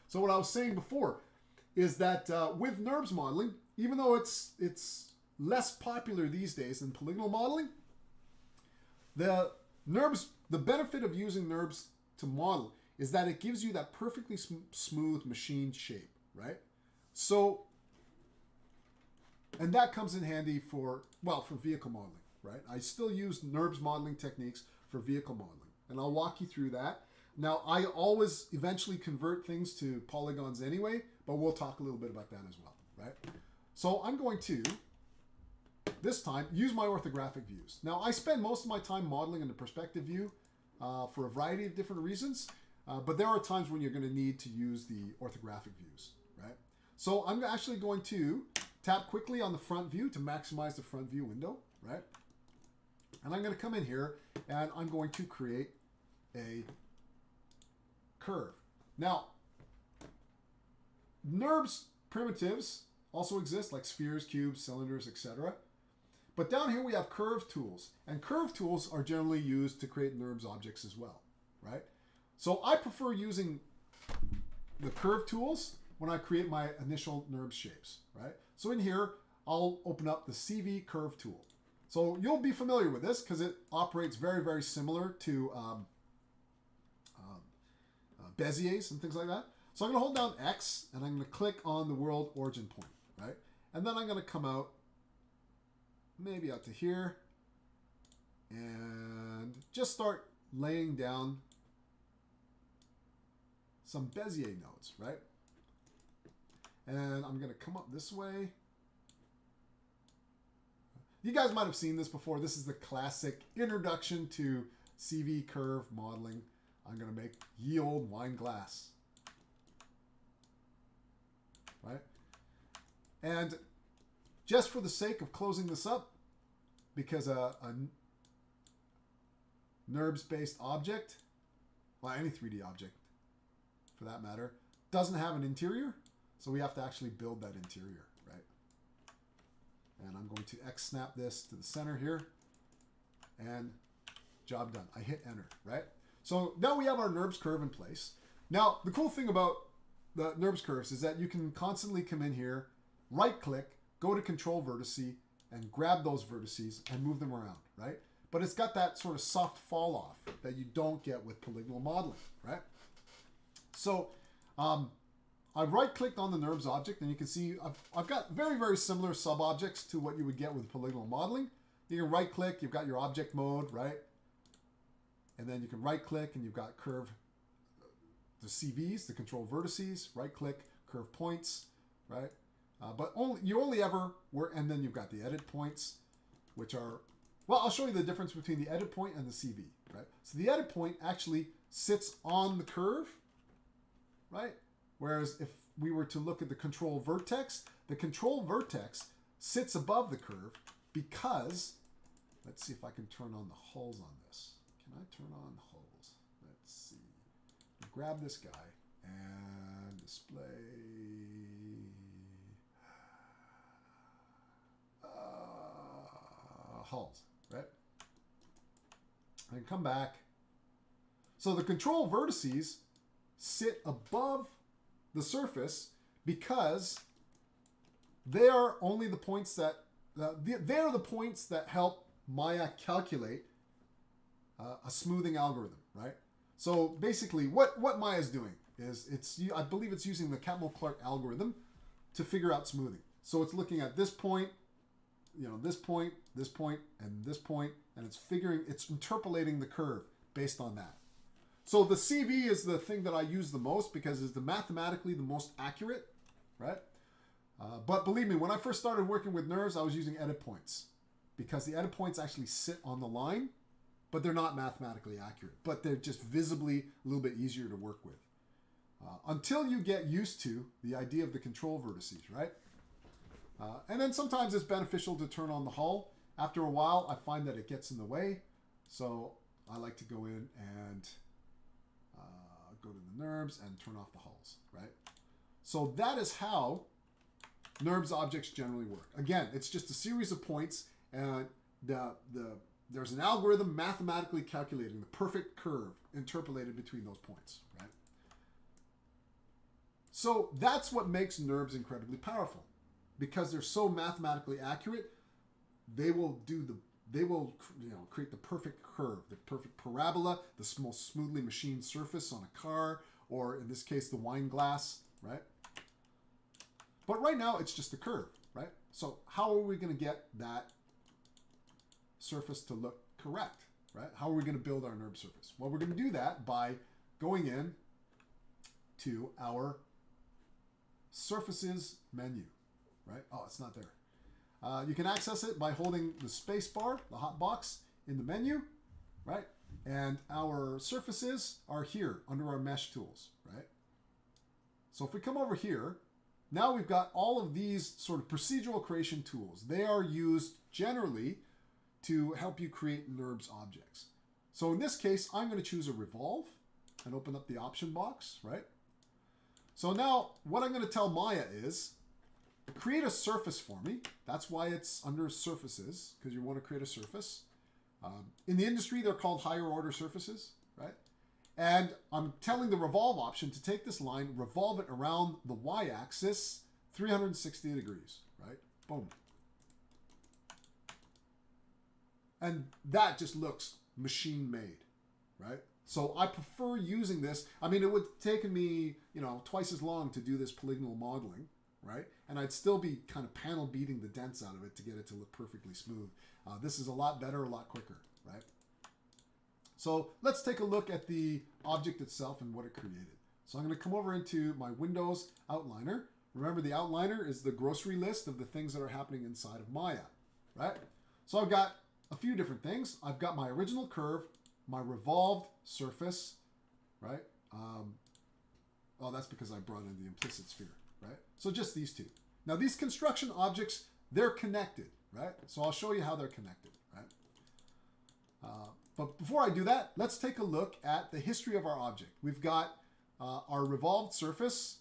So what I was saying before is that with NURBS modeling, even though it's less popular these days than polygonal modeling, the benefit of using NURBS to model is that it gives you that perfectly smooth machined shape, right? So, and that comes in handy for vehicle modeling, right? I still use NURBS modeling techniques for vehicle modeling, and I'll walk you through that. Now, I always eventually convert things to polygons anyway, but we'll talk a little bit about that as well, right? So I'm going to, this time, use my orthographic views. Now, I spend most of my time modeling in the perspective view for a variety of different reasons, but there are times when you're going to need to use the orthographic views, right? So I'm actually going to tap quickly on the front view to maximize the front view window, right? And I'm going to come in here and I'm going to create a curve. Now, NURBS primitives also exist, like spheres, cubes, cylinders, etc. But down here we have curve tools, and curve tools are generally used to create NURBS objects as well, right? So I prefer using the curve tools when I create my initial NURBS shapes, right? So in here, I'll open up the CV curve tool. So you'll be familiar with this because it operates very, very similar to Béziers and things like that. So I'm going to hold down X and I'm going to click on the world origin point, right? And then I'm going to come out maybe out to here and just start laying down some Bezier nodes, right? And I'm going to come up this way. You guys might have seen this before. This is the classic introduction to CV curve modeling. I'm going to make ye old wine glass, right? And just for the sake of closing this up, because a NURBS-based object, well, any 3D object for that matter, doesn't have an interior, so we have to actually build that interior, right? And I'm going to X-snap this to the center here, and job done. I hit enter, right? So now we have our NURBS curve in place. Now, the cool thing about the NURBS curves is that you can constantly come in here, right-click, go to Control Vertice, and grab those vertices and move them around, right? But it's got that sort of soft fall off that you don't get with polygonal modeling, right? So I've right-clicked on the NURBS object, and you can see I've got very, very similar sub-objects to what you would get with polygonal modeling. You can right-click, you've got your object mode, right? And then you can right-click, and you've got curve, the CVs, the control vertices, right-click, curve points, right? But you only ever work, and then you've got the edit points, which are, well, I'll show you the difference between the edit point and the CV, right? So the edit point actually sits on the curve, right? Whereas if we were to look at the control vertex sits above the curve because, let's see if I can turn on the hulls on this. Can I turn on hulls? Let's see. Grab this guy and display hulls, right? And come back. So the control vertices sit above the surface because they are only the points that they are the points that help Maya calculate a smoothing algorithm, right? So basically, what Maya is doing is I believe it's using the Catmull-Clark algorithm to figure out smoothing. So it's looking at this point, this point, and this point, and it's interpolating the curve based on that. So the CV is the thing that I use the most because it's mathematically the most accurate, right? But believe me, when I first started working with NURBS, I was using edit points because the edit points actually sit on the line, but they're not mathematically accurate, but they're just visibly a little bit easier to work with. Until you get used to the idea of the control vertices, right? And then sometimes it's beneficial to turn on the hull. After a while, I find that it gets in the way. So I like to go in and go to the NURBS and turn off the hulls, right? So that is how NURBS objects generally work. Again, it's just a series of points, and there's an algorithm mathematically calculating the perfect curve interpolated between those points, right? So that's what makes NURBS incredibly powerful. Because they're so mathematically accurate, they will create the perfect curve, the perfect parabola, the most smoothly machined surface on a car, or in this case, the wine glass, right? But right now, it's just a curve, right? So how are we going to get that surface to look correct, right? How are we going to build our NURB surface? Well, we're going to do that by going in to our surfaces menu, right? Oh, it's not there. You can access it by holding the space bar, the hot box, in the menu, right? And our surfaces are here under our mesh tools, right? So if we come over here, now we've got all of these sort of procedural creation tools. They are used generally to help you create NURBS objects. So in this case, I'm going to choose a revolve and open up the option box, right? So now what I'm going to tell Maya is, create a surface for me. That's why it's under surfaces, because you want to create a surface. In the industry, they're called higher order surfaces, right? And I'm telling the revolve option to take this line, revolve it around the y-axis 360 degrees, right? Boom. And that just looks machine made, right? So I prefer using this. I mean, it would have taken me, twice as long to do this polygonal modeling, right? And I'd still be kind of panel beating the dents out of it to get it to look perfectly smooth. This is a lot better, a lot quicker, right? So let's take a look at the object itself and what it created. So I'm going to come over into my Windows Outliner. Remember, the outliner is the grocery list of the things that are happening inside of Maya, right? So I've got a few different things. I've got my original curve, my revolved surface, right? Oh, that's because I brought in the implicit sphere, right? So just these two. Now these construction objects, they're connected, right? So I'll show you how they're connected, right? But before I do that, let's take a look at the history of our object. We've got our revolved surface,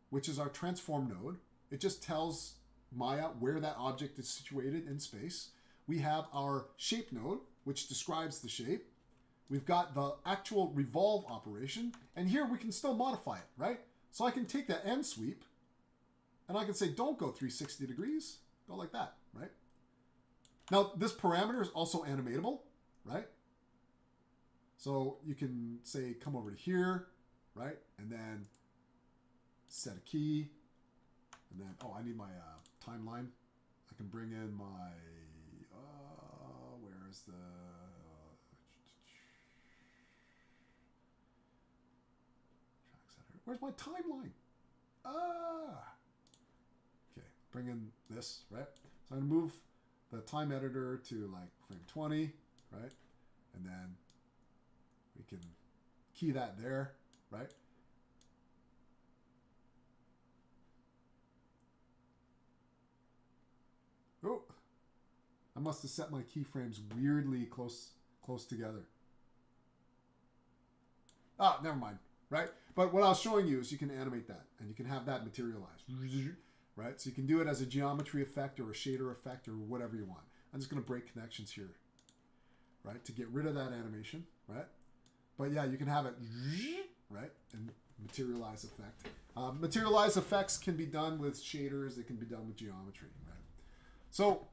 which is our transform node. It just tells Maya where that object is situated in space. We have our shape node, which describes the shape. We've got the actual revolve operation, and here we can still modify it, right? So I can take that end sweep, and I can say, don't go 360 degrees, go like that, right? Now, this parameter is also animatable, right? So you can say, come over to here, right? And then set a key, and then, oh, I need my timeline. I can bring in my, where is the, where's my timeline? Okay, bring in this, right? So I'm gonna move the time editor to like frame 20, right? And then we can key that there, right? Oh, I must have set my keyframes weirdly close together. Ah, never mind, right? But what I was showing you is you can animate that, and you can have that materialize, right? So you can do it as a geometry effect or a shader effect or whatever you want. I'm just going to break connections here, right, to get rid of that animation, right? But yeah, you can have it, right, and materialize effect. Materialize effects can be done with shaders. They can be done with geometry, right? So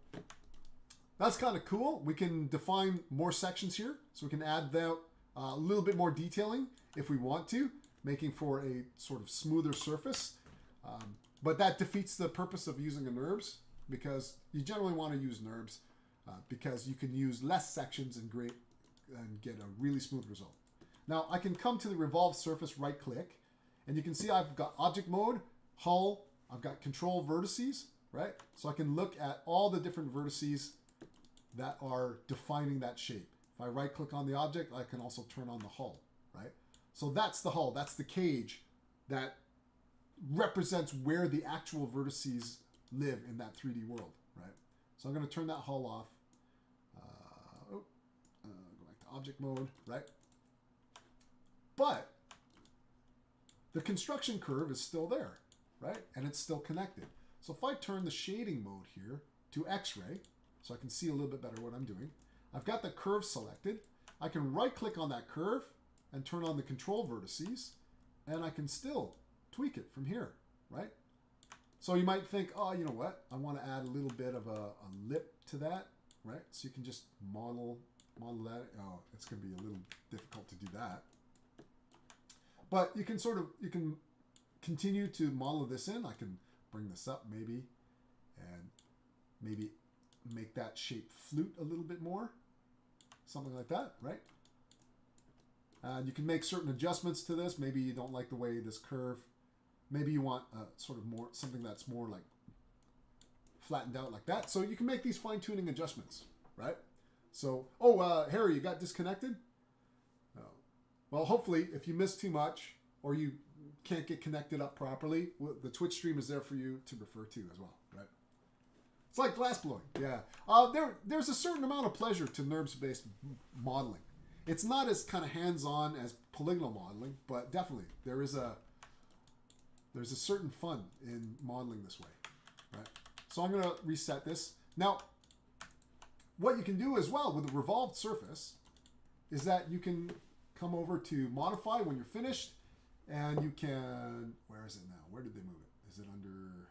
that's kind of cool. We can define more sections here, so we can add that a little bit more detailing if we want to, making for a sort of smoother surface. But that defeats the purpose of using a NURBS, because you generally want to use NURBS because you can use less sections and get a really smooth result. Now I can come to the revolved surface, right click, and you can see I've got object mode, hull, I've got control vertices, right? So I can look at all the different vertices that are defining that shape. If I right click on the object, I can also turn on the hull, right? So that's the hull, that's the cage that represents where the actual vertices live in that 3D world, right? So I'm going to turn that hull off. Go back to object mode, right? But the construction curve is still there, right? And it's still connected. So if I turn the shading mode here to X-ray, so I can see a little bit better what I'm doing, I've got the curve selected. I can right click on that curve and turn on the control vertices, and I can still tweak it from here, right? So you might think, oh, you know what? I want to add a little bit of a lip to that, right? So you can just model that. Oh, it's going to be a little difficult to do that. But you can continue to model this in. I can bring this up maybe, and maybe make that shape flute a little bit more. Something like that, right? And you can make certain adjustments to this. Maybe you don't like the way this curve. Maybe you want sort of more something that's more like flattened out like that. So you can make these fine-tuning adjustments, right? So, Harry, you got disconnected? Oh. Well, hopefully, if you miss too much or you can't get connected up properly, the Twitch stream is there for you to refer to as well, right? It's like glass blowing, yeah. There's a certain amount of pleasure to NURBS-based modeling. It's not as kind of hands-on as polygonal modeling, but definitely there's a certain fun in modeling this way, right? So I'm going to reset this. Now, what you can do as well with a revolved surface is that you can come over to modify when you're finished, and you can, where is it now? Where did they move it? Is it under,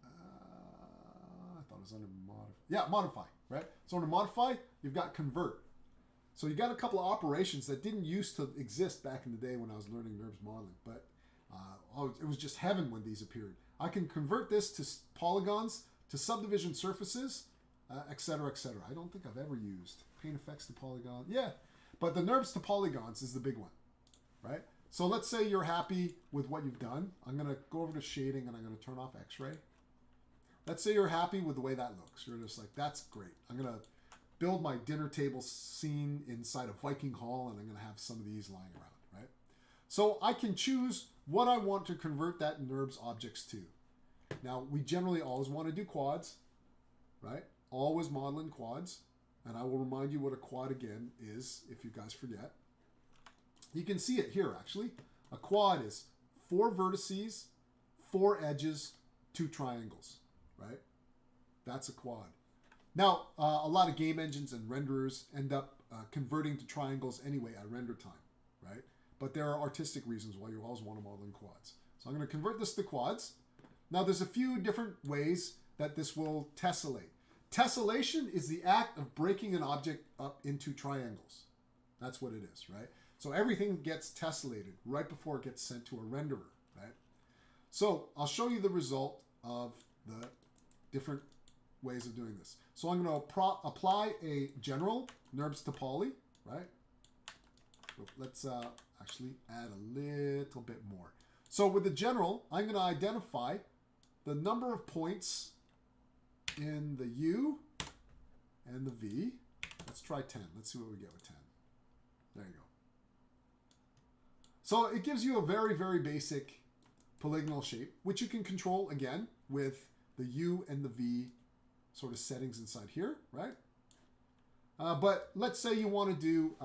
I thought it was under modify. Yeah, modify, right? So under modify, you've got convert. So you got a couple of operations that didn't used to exist back in the day when I was learning NURBS modeling, but it was just heaven when these appeared. I can convert this to polygons, to subdivision surfaces, etc., etc. I don't think I've ever used paint effects to polygon. Yeah, but the NURBS to polygons is the big one, right? So let's say you're happy with what you've done. I'm going to go over to shading and I'm going to turn off X-ray. Let's say you're happy with the way that looks. You're just like, that's great. I'm going to build my dinner table scene inside a Viking hall, and I'm going to have some of these lying around, right? So I can choose what I want to convert that NURBS objects to. Now, we generally always want to do quads, right? Always model in quads. And I will remind you what a quad again is, if you guys forget. You can see it here, actually. A quad is 4 vertices, 4 edges, 2 triangles, right? That's a quad. Now, a lot of game engines and renderers end up converting to triangles anyway at render time, right? But there are artistic reasons why you always want to model in quads. So I'm going to convert this to quads. Now, there's a few different ways that this will tessellate. Tessellation is the act of breaking an object up into triangles. That's what it is, right? So everything gets tessellated right before it gets sent to a renderer, right? So I'll show you the result of the different ways of doing this. So I'm going to apply a general NURBS to poly, right? Let's actually add a little bit more. So with the general, I'm going to identify the number of points in the U and the V. Let's try 10. Let's see what we get with 10. There you go. So it gives you a very, very basic polygonal shape, which you can control, again, with the U and the V sort of settings inside here, right? But let's say you want to do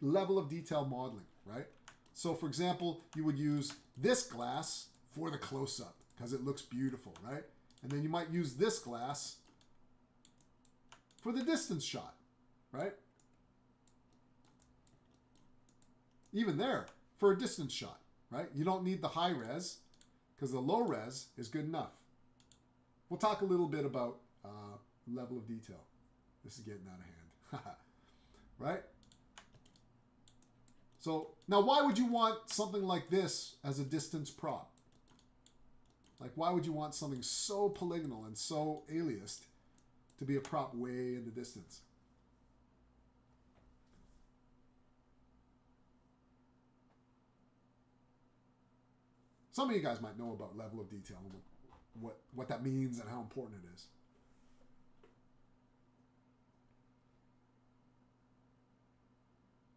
level of detail modeling, right? So, for example, you would use this glass for the close-up because it looks beautiful, right? And then you might use this glass for the distance shot, right? Even there, for a distance shot, right? You don't need the high res because the low res is good enough. We'll talk a little bit about level of detail. This is getting out of hand, right? So now why would you want something like this as a distance prop? Like why would you want something so polygonal and so aliased to be a prop way in the distance? Some of you guys might know about level of detail and what that means and how important it is.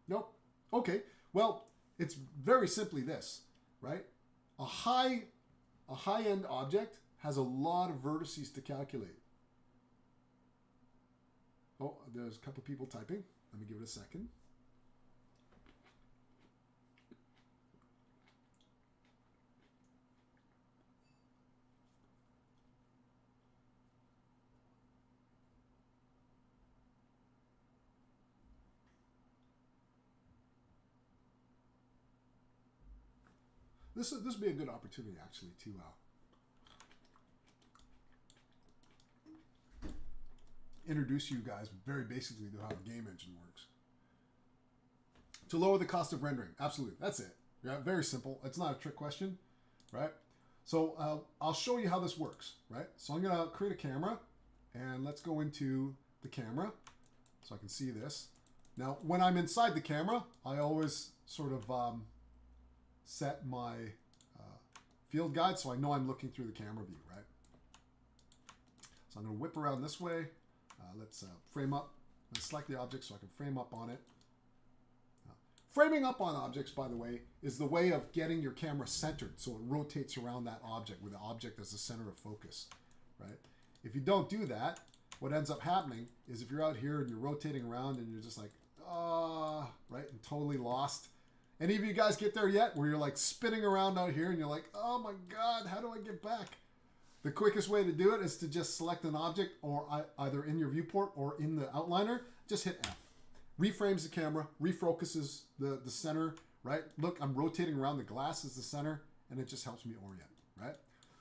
Nope. Okay. Well, it's very simply this, right? A high-end object has a lot of vertices to calculate. Oh, there's a couple people typing. Let me give it a second. this would be a good opportunity actually to introduce you guys very basically to how the game engine works. To lower the cost of rendering, absolutely, that's it. Yeah, very simple. It's not a trick question, right? So I'll show you how this works, right? So I'm gonna create a camera, and let's go into the camera so I can see this. Now, when I'm inside the camera, I always sort of set my field guide so I know I'm looking through the camera view, right? So I'm gonna whip around this way. Let's frame up. Let's select the object so I can frame up on it. Framing up on objects, by the way, is the way of getting your camera centered so it rotates around that object with the object as the center of focus, right? If you don't do that, what ends up happening is if you're out here and you're rotating around and you're just like, right, and totally lost. Any of you guys get there yet where you're like spinning around out here and you're like, oh my God, how do I get back? The quickest way to do it is to just select an object or either in your viewport or in the outliner, just hit F. Reframes the camera, refocuses the center, right? Look, I'm rotating around, the glass is the center, and it just helps me orient, right?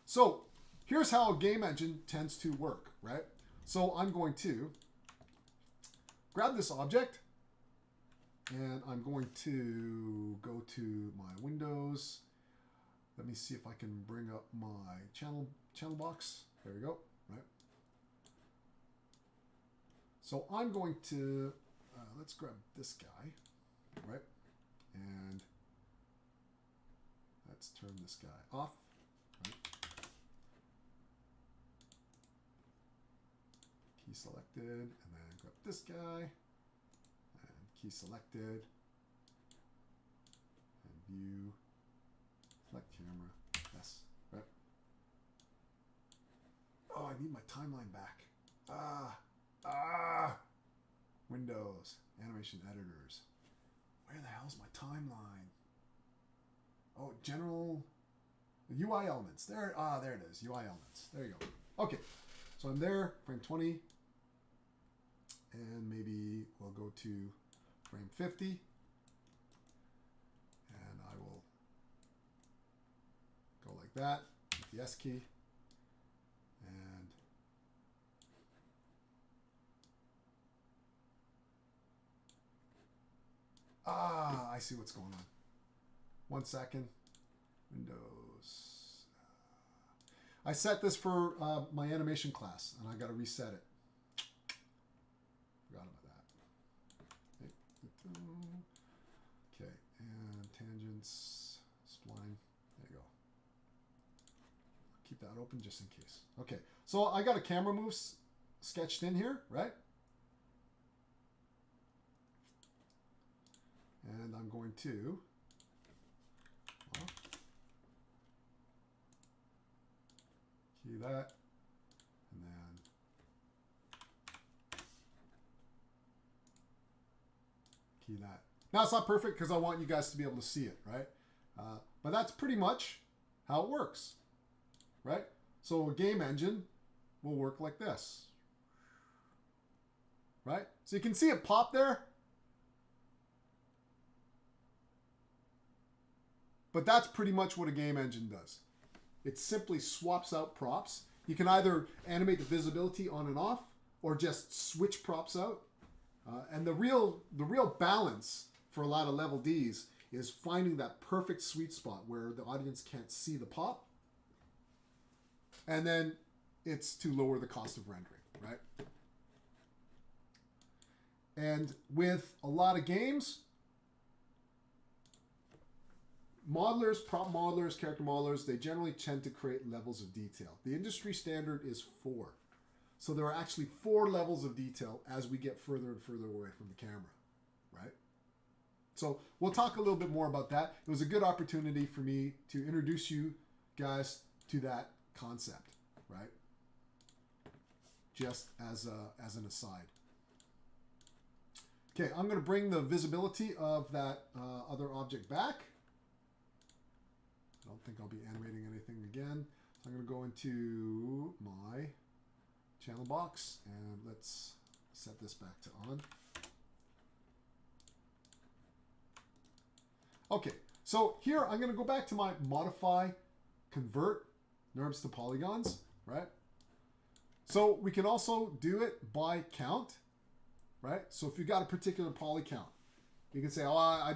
So here's how a game engine tends to work, right? So I'm going to grab this object, and I'm going to go to my Windows. Let me see if I can bring up my channel box. There we go, right? So I'm going to let's grab this guy, right? And let's turn this guy off, right? Key selected, and then grab this guy, and key selected, and view, select camera, yes, right? Oh, I need my timeline back. Windows, animation editors. Where the hell's my timeline? Oh, general UI elements. There, there it is. UI elements. There you go. Okay, so I'm there, frame 20, and maybe we'll go to frame 50, and I will go like that with the S key, and I see what's going on. 1 second. Windows. I set this for my animation class, and I got to reset it. Forgot about that. Okay, and tangents, spline. There you go. Keep that open just in case. Okay, so I got a camera move sketched in here, right? And I'm going to key that, and then key that. Now it's not perfect because I want you guys to be able to see it, right? But that's pretty much how it works, right? So a game engine will work like this, right? So you can see it pop there. But that's pretty much what a game engine does. It simply swaps out props. You can either animate the visibility on and off, or just switch props out. And the real balance for a lot of level Ds is finding that perfect sweet spot where the audience can't see the pop. And then it's to lower the cost of rendering, right? And with a lot of games, modelers, prop modelers, character modelers, they generally tend to create levels of detail. The industry standard is 4. So there are actually 4 levels of detail as we get further and further away from the camera, right? So we'll talk a little bit more about that. It was a good opportunity for me to introduce you guys to that concept, right? Just as an aside. Okay, I'm going to bring the visibility of that other object back. I don't think I'll be animating anything again. So I'm going to go into my channel box, and let's set this back to on. Okay, So here I'm going to go back to my modify, convert NURBS to polygons, right? So we can also do it by count, right? So if you've got a particular poly count, you can say, oh, I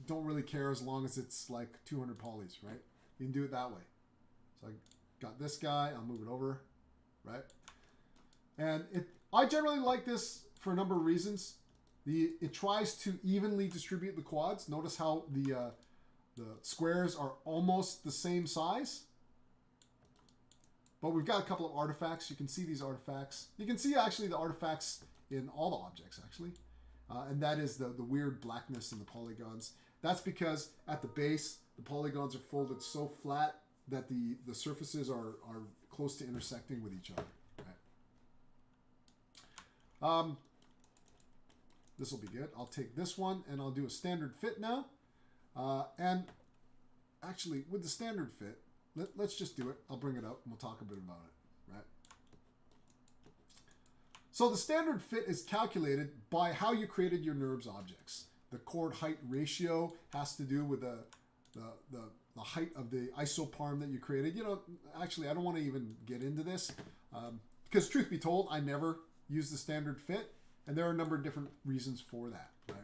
don't really care as long as it's like 200 polys, right? You can do it that way. So I got this guy, I'll move it over, right? And I generally like this for a number of reasons. It tries to evenly distribute the quads. Notice how the squares are almost the same size. But we've got a couple of artifacts. You can see these artifacts. You can see actually the artifacts in all the objects, actually. And that is the weird blackness in the polygons. That's because at the base, the polygons are folded so flat that the surfaces are close to intersecting with each other. Right? This will be good. I'll take this one and I'll do a standard fit now. And actually, with the standard fit, let's just do it. I'll bring it up and we'll talk a bit about it. Right? So the standard fit is calculated by how you created your NURBS objects. The chord height ratio has to do with the height of the isoparm that you created. You know, actually, I don't want to even get into this because truth be told, I never use the standard fit. And there are a number of different reasons for that, right?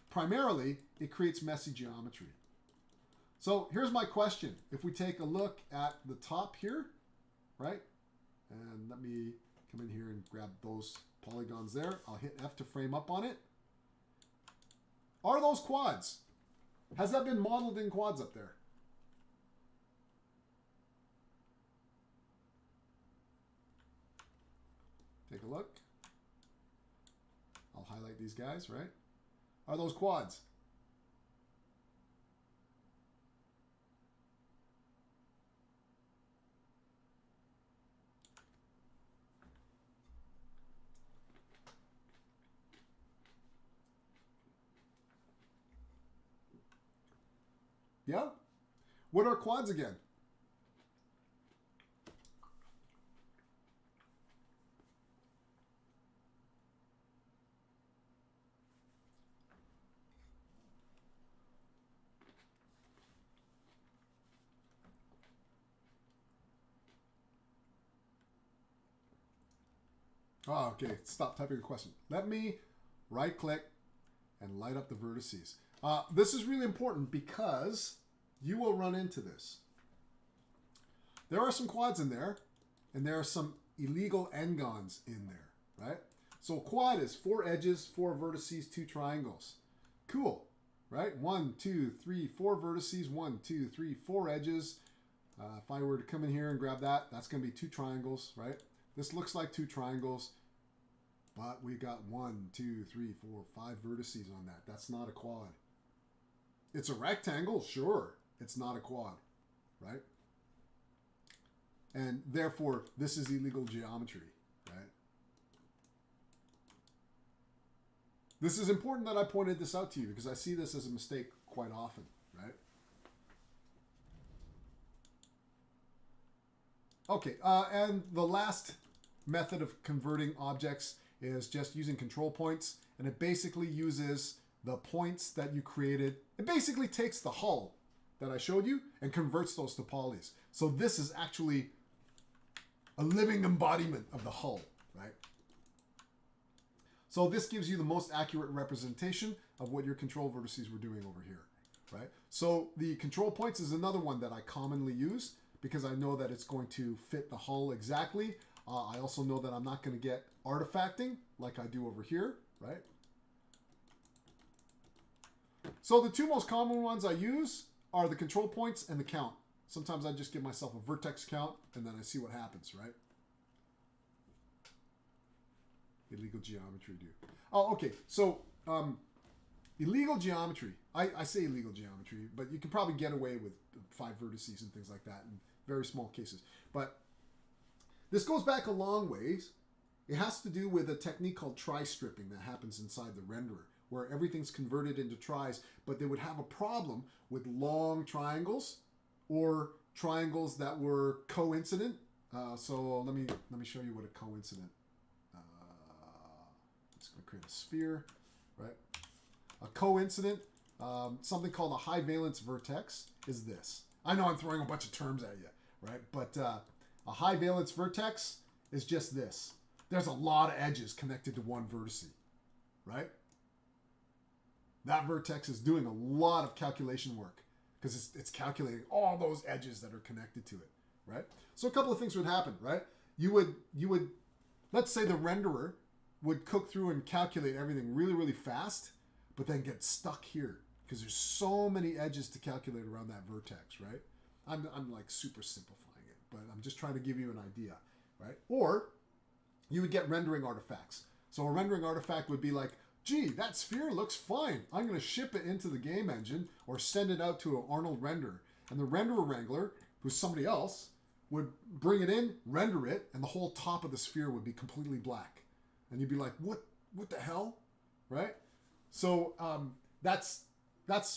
Primarily, it creates messy geometry. So here's my question. If we take a look at the top here, right? And let me come in here and grab those polygons there. I'll hit F to frame up on it. Are those quads? Has that been modeled in quads up there? Take a look. I'll highlight these guys, right? Are those quads? Yeah? What are quads again? Oh, okay. Stop typing a question. Let me right click and light up the vertices. This is really important because you will run into this. There are some quads in there, and there are some illegal n-gons in there, right? So a quad is 4 edges, 4 vertices, 2 triangles. Cool, right? 1, 2, 3, 4 vertices, 1, 2, 3, 4 edges. If I were to come in here and grab that, that's going to be 2 triangles, right? This looks like 2 triangles, but we got 1, 2, 3, 4, 5 vertices on that. That's not a quad. It's a rectangle, sure. It's not a quad, right? And therefore, this is illegal geometry, right? This is important that I pointed this out to you because I see this as a mistake quite often, right? Okay, and the last method of converting objects is just using control points, and it basically uses the points that you created. It basically takes the hull that I showed you and converts those to polys. So this is actually a living embodiment of the hull, right? So this gives you the most accurate representation of what your control vertices were doing over here, right? So the control points is another one that I commonly use because I know that it's going to fit the hull exactly. I also know that I'm not going to get artifacting like I do over here, right? So the 2 most common ones I use are the control points and the count. Sometimes I just give myself a vertex count and then I see what happens, right? Illegal geometry, dude. Oh, okay. So illegal geometry. I say illegal geometry, but you can probably get away with 5 vertices and things like that in very small cases. But this goes back a long ways. It has to do with a technique called tri-stripping that happens inside the renderer, where everything's converted into tris, but they would have a problem with long triangles or triangles that were coincident. So let me show you what a coincident. It's going to create a sphere, right? A coincident Something called a high valence vertex is this. I know I'm throwing a bunch of terms at you, right? But a high valence vertex is just this. There's a lot of edges connected to one vertex, right? That vertex is doing a lot of calculation work because it's calculating all those edges that are connected to it, right? So a couple of things would happen, right? You would, let's say the renderer would cook through and calculate everything really, really fast, but then get stuck here because there's so many edges to calculate around that vertex, right? I'm like super simplifying it, but I'm just trying to give you an idea, right? Or you would get rendering artifacts. So a rendering artifact would be like, gee, that sphere looks fine. I'm going to ship it into the game engine or send it out to an Arnold renderer. And the renderer wrangler, who's somebody else, would bring it in, render it, and the whole top of the sphere would be completely black. And you'd be like, what the hell? Right? So that's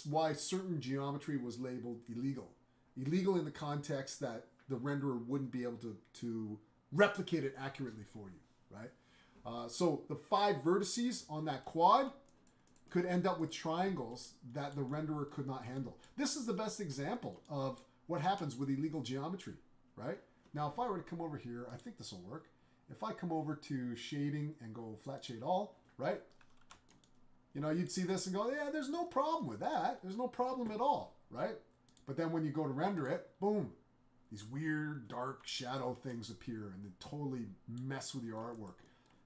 why certain geometry was labeled illegal. Illegal in the context that the renderer wouldn't be able to replicate it accurately for you, right? So the 5 vertices on that quad could end up with triangles that the renderer could not handle. This is the best example of what happens with illegal geometry, right? Now, if I were to come over here, I think this will work. If I come over to shading and go flat shade all, right? You know, you'd see this and go, yeah, there's no problem with that. There's no problem at all, right? But then when you go to render it, boom, these weird dark shadow things appear and they totally mess with your artwork.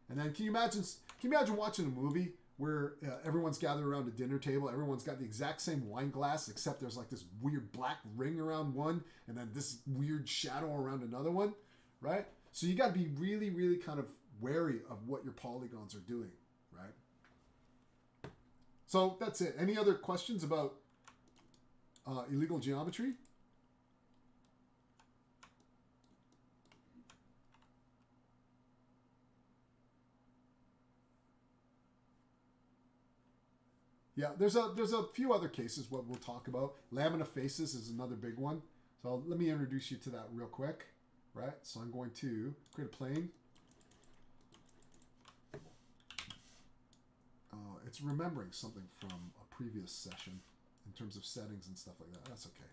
And then can you imagine watching a movie where everyone's gathered around a dinner table, everyone's got the exact same wine glass, except there's like this weird black ring around one and then this weird shadow around another one, right? So you got to be really, really kind of wary of what your polygons are doing, right? So that's it. Any other questions about illegal geometry? Yeah, there's a few other cases what we'll talk about. Lamina faces is another big one. So let me introduce you to that real quick, right? So I'm going to create a plane. It's remembering something from a previous session in terms of settings and stuff like that. That's okay,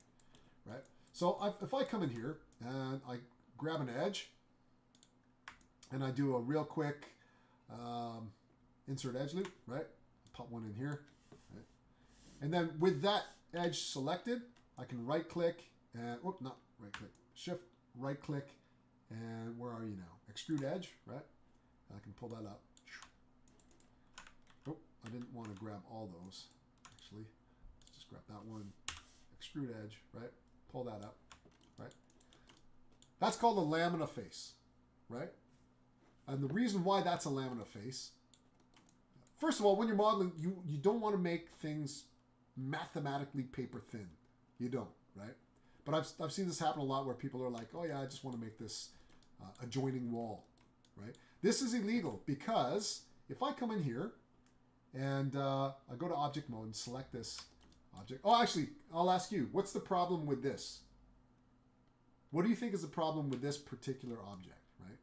right? So if I come in here and I grab an edge and I do a real quick insert edge loop, right? Pop one in here. And then with that edge selected, I can right click and, not right click, shift, right click, and where are you now? Extrude edge, right? And I can pull that up. Oh, I didn't want to grab all those, actually. Let's just grab that one, extrude edge, right? Pull that up, right? That's called a lamina face, right? And the reason why that's a lamina face, first of all, when you're modeling, you don't want to make things mathematically paper thin. You don't, right? But I've seen this happen a lot where people are like, oh yeah, I just want to make this adjoining wall, right? This is illegal because if I come in here and I go to object mode and select this object. Oh, actually, I'll ask you, what's the problem with this? What do you think is the problem with this particular object, right?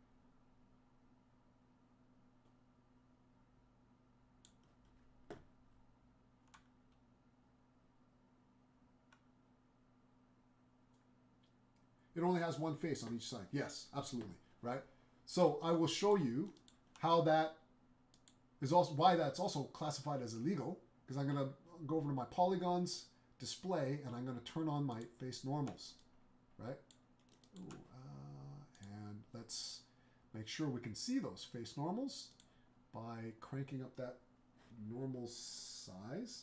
It only has one face on each side. Yes, absolutely, right? So I will show you how that is also, why that's also classified as illegal, because I'm going to go over to my polygons display and I'm going to turn on my face normals, right? Ooh, and let's make sure we can see those face normals by cranking up that normal size.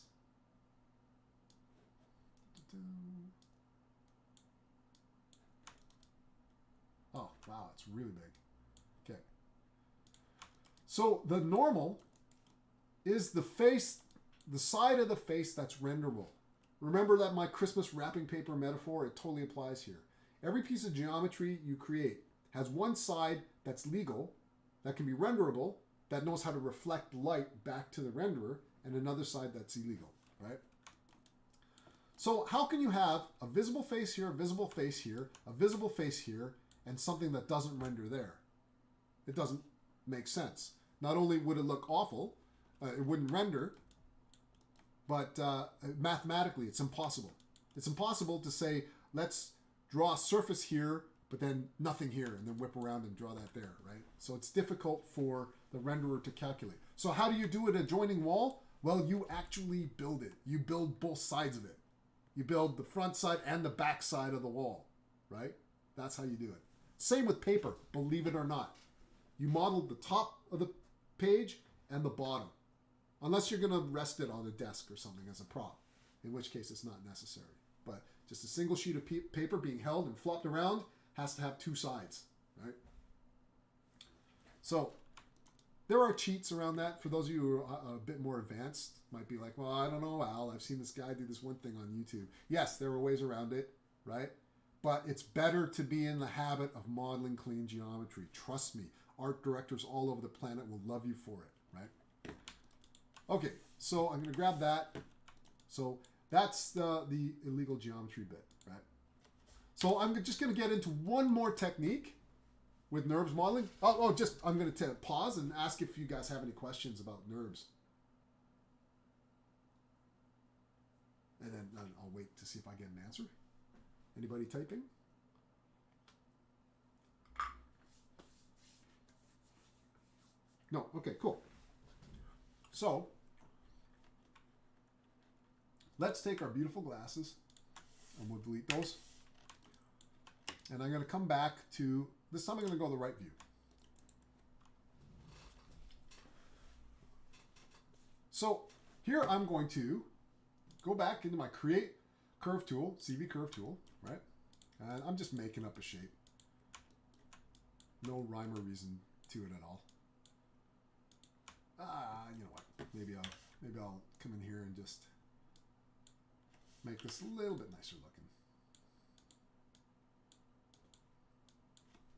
Oh, wow, it's really big. Okay. So the normal is the face, the side of the face that's renderable. Remember that my Christmas wrapping paper metaphor, it totally applies here. Every piece of geometry you create has one side that's legal, that can be renderable, that knows how to reflect light back to the renderer, and another side that's illegal, right? So how can you have a visible face here, a visible face here, a visible face here, and something that doesn't render there? It doesn't make sense. Not only would it look awful, it wouldn't render, But mathematically, it's impossible. It's impossible to say, let's draw a surface here, but then nothing here, and then whip around and draw that there, right? So it's difficult for the renderer to calculate. So how do you do an adjoining wall? Well, you actually build it. You build both sides of it. You build the front side and the back side of the wall, right? That's how you do it. Same with paper, believe it or not. You model the top of the page and the bottom. Unless you're going to rest it on a desk or something as a prop, in which case it's not necessary. But just a single sheet of paper being held and flopped around has to have two sides, right? So there are cheats around that. For those of you who are a bit more advanced, might be like, well, I don't know, Al. I've seen this guy do this one thing on YouTube. Yes, there are ways around it, right? But it's better to be in the habit of modeling clean geometry. Trust me, art directors all over the planet will love you for it, right? Okay, so I'm going to grab that. So that's the illegal geometry bit, right? So I'm just going to get into one more technique with NURBS modeling. I'm going to pause and ask if you guys have any questions about NURBS. And then I'll wait to see if I get an answer. Anybody typing? No? Okay, cool. So let's take our beautiful glasses and we'll delete those. And I'm going to come back to, this time I'm going to go the right view. So here I'm going to go back into my Create Curve tool, CV Curve tool, right? And I'm just making up a shape. No rhyme or reason to it at all. You know what? Maybe I'll come in here and just make this a little bit nicer looking.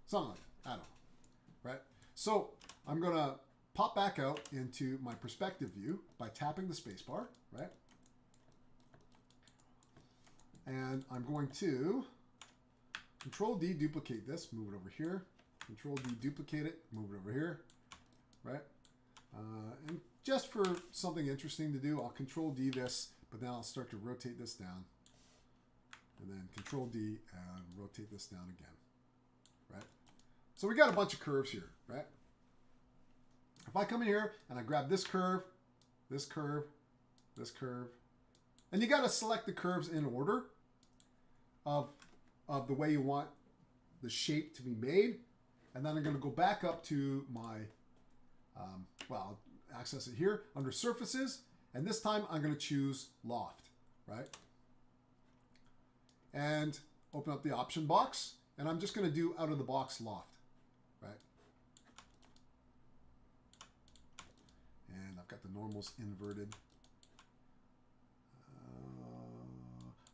Something like that. I don't know. Right? So I'm going to pop back out into my perspective view by tapping the spacebar, right? And I'm going to Control D, duplicate this, move it over here. Control D, duplicate it, move it over here, right? And just for something interesting to do, I'll Control D this, but then I'll start to rotate this down. And then Control D and rotate this down again, right? So we got a bunch of curves here, right? If I come in here and I grab this curve, this curve, this curve, and you got to select the curves in order of the way you want the shape to be made. And then I'm going to go back up to my, I'll access it here under surfaces. And this time I'm going to choose loft, right? And open up the option box. And I'm just going to do out of the box loft, right? And I've got the normals inverted.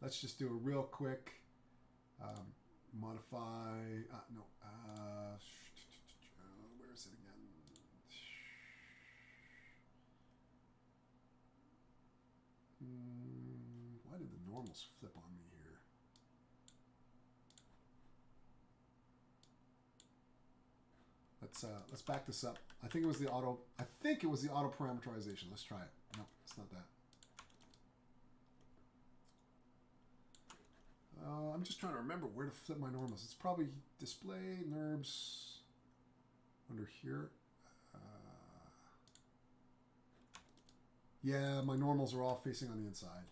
Let's just do a real quick modify. Where is it again? Why did the normals flip on me here? Let's back this up. I think it was the auto parameterization. Let's try it. No, it's not that. I'm just trying to remember where to flip my normals. It's probably display NURBS under here. Yeah, my normals are all facing on the inside.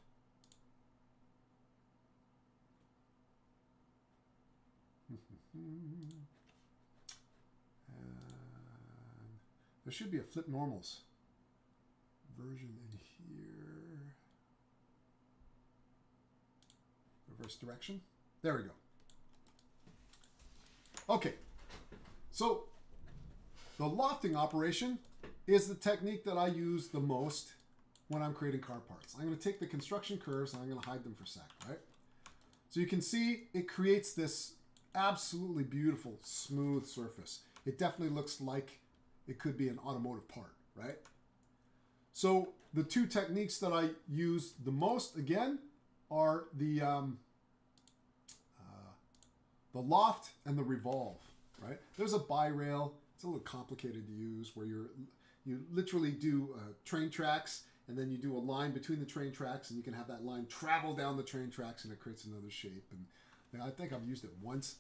And there should be a flip normals version in here. Reverse direction. There we go. Okay. So the lofting operation is the technique that I use the most when I'm creating car parts. I'm going to take the construction curves and I'm going to hide them for a sec, right? So you can see it creates this absolutely beautiful, smooth surface. It definitely looks like it could be an automotive part, right? So the two techniques that I use the most, again, are the loft and the revolve, right? There's a bi-rail. It's a little complicated to use where you literally do train tracks and then you do a line between the train tracks, and you can have that line travel down the train tracks, and it creates another shape. And I think I've used it once.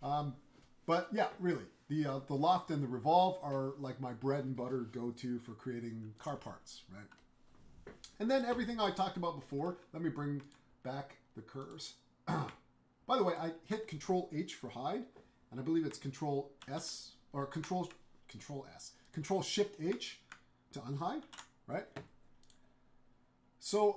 But yeah, really, the loft and the revolve are like my bread and butter go-to for creating car parts, right? And then everything I talked about before, let me bring back the curves. By the way, I hit Control H for hide, and I believe it's Control S or Control Shift H to unhide, right? So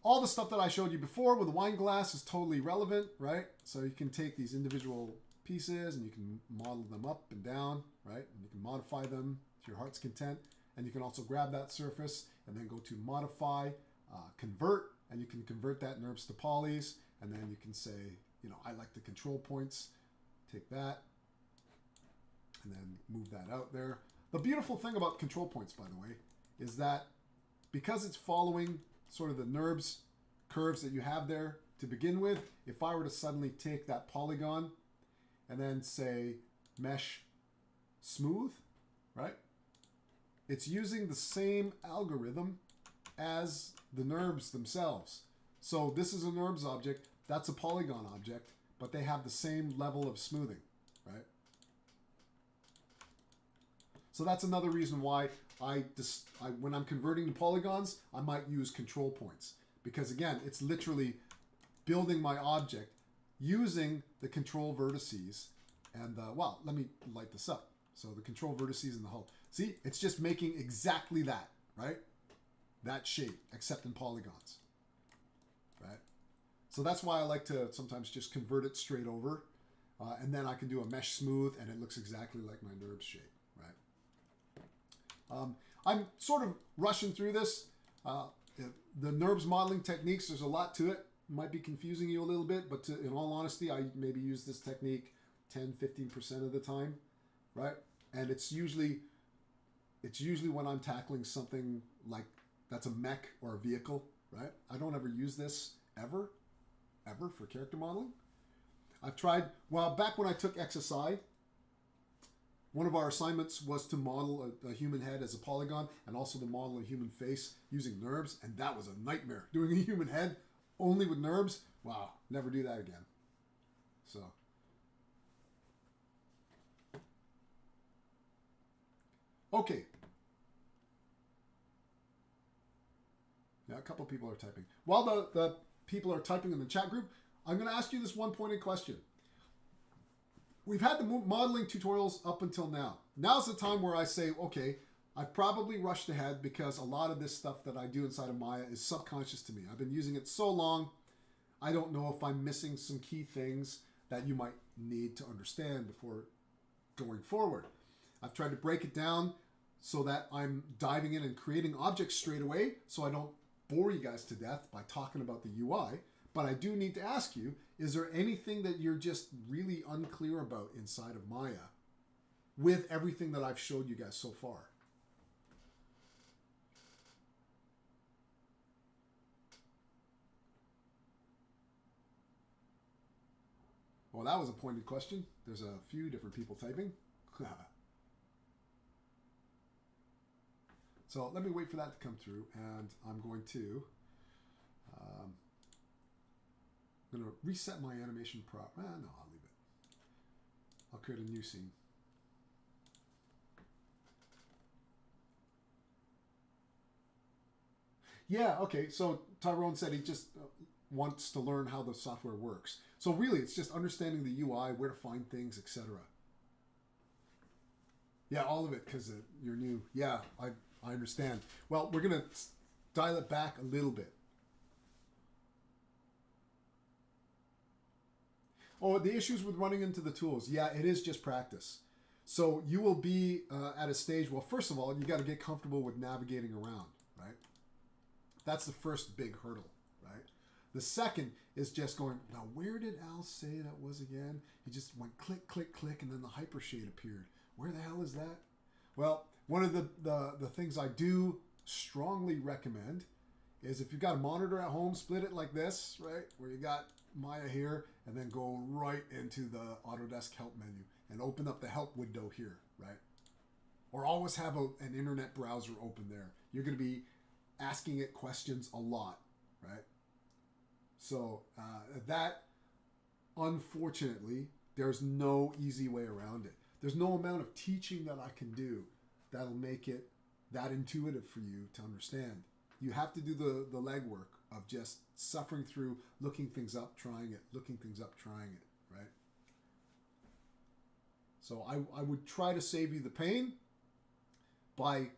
all the stuff that I showed you before with the wine glass is totally relevant, right? So you can take these individual pieces and you can model them up and down, right? And you can modify them to your heart's content. And you can also grab that surface and then go to modify, convert, and you can convert that NURBS to polys. And then you can say, you know, I like the control points. Take that and then move that out there. The beautiful thing about control points, by the way, is that because it's following sort of the NURBS curves that you have there to begin with, if I were to suddenly take that polygon and then say mesh smooth, right? It's using the same algorithm as the NURBS themselves. So this is a NURBS object, that's a polygon object, but they have the same level of smoothing, right? So that's another reason why when I'm converting to polygons, I might use control points. Because again, it's literally building my object using the control vertices. And well, let me light this up. So the control vertices in the hull. See, it's just making exactly that, right? That shape, except in polygons, right? So that's why I like to sometimes just convert it straight over. And then I can do a mesh smooth and it looks exactly like my NURBS shape, right? I'm sort of rushing through this. The NURBS modeling techniques, there's a lot to it. Might be confusing you a little bit, but in all honesty, I maybe use this technique 10-15% of the time, right? And it's usually when I'm tackling something like that's a mech or a vehicle, right? I don't ever use this ever for character modeling. I've tried, well, back when I took XSI, one of our assignments was to model a human head as a polygon and also to model a human face using NURBS, and that was a nightmare. Doing a human head only with NURBS, wow, never do that again. So. Okay. Yeah, a couple people are typing. While the people are typing in the chat group, I'm going to ask you this one pointed question. We've had the modeling tutorials up until now. Now's the time where I say, okay, I've probably rushed ahead because a lot of this stuff that I do inside of Maya is subconscious to me. I've been using it so long, I don't know if I'm missing some key things that you might need to understand before going forward. I've tried to break it down so that I'm diving in and creating objects straight away so I don't bore you guys to death by talking about the UI. But I do need to ask you, is there anything that you're just really unclear about inside of Maya with everything that I've showed you guys so far? Well, that was a pointed question. There's a few different people typing. So let me wait for that to come through, and I'm going to reset my animation prop. No, I'll leave it. I'll create a new scene. Yeah, okay. So Tyrone said he just wants to learn how the software works. So really, it's just understanding the UI, where to find things, etc. Yeah, all of it, because you're new. Yeah, I understand. Well, we're going to dial it back a little bit. Oh, the issues with running into the tools. Yeah, it is just practice. So you will be at a stage, well, first of all, you got to get comfortable with navigating around, right? That's the first big hurdle, right? The second is just going, now where did Al say that was again? He just went click, click, click, and then the hypershade appeared. Where the hell is that? Well, one of the things I do strongly recommend is if you've got a monitor at home, split it like this, right? Where you got Maya here, and then go right into the Autodesk help menu and open up the help window here, right? Or always have an internet browser open there. You're going to be asking it questions a lot, right? So that, unfortunately, there's no easy way around it. There's no amount of teaching that I can do that'll make it that intuitive for you to understand. You have to do the legwork of just suffering through, looking things up, trying it, looking things up, trying it, right? So I would try to save you the pain by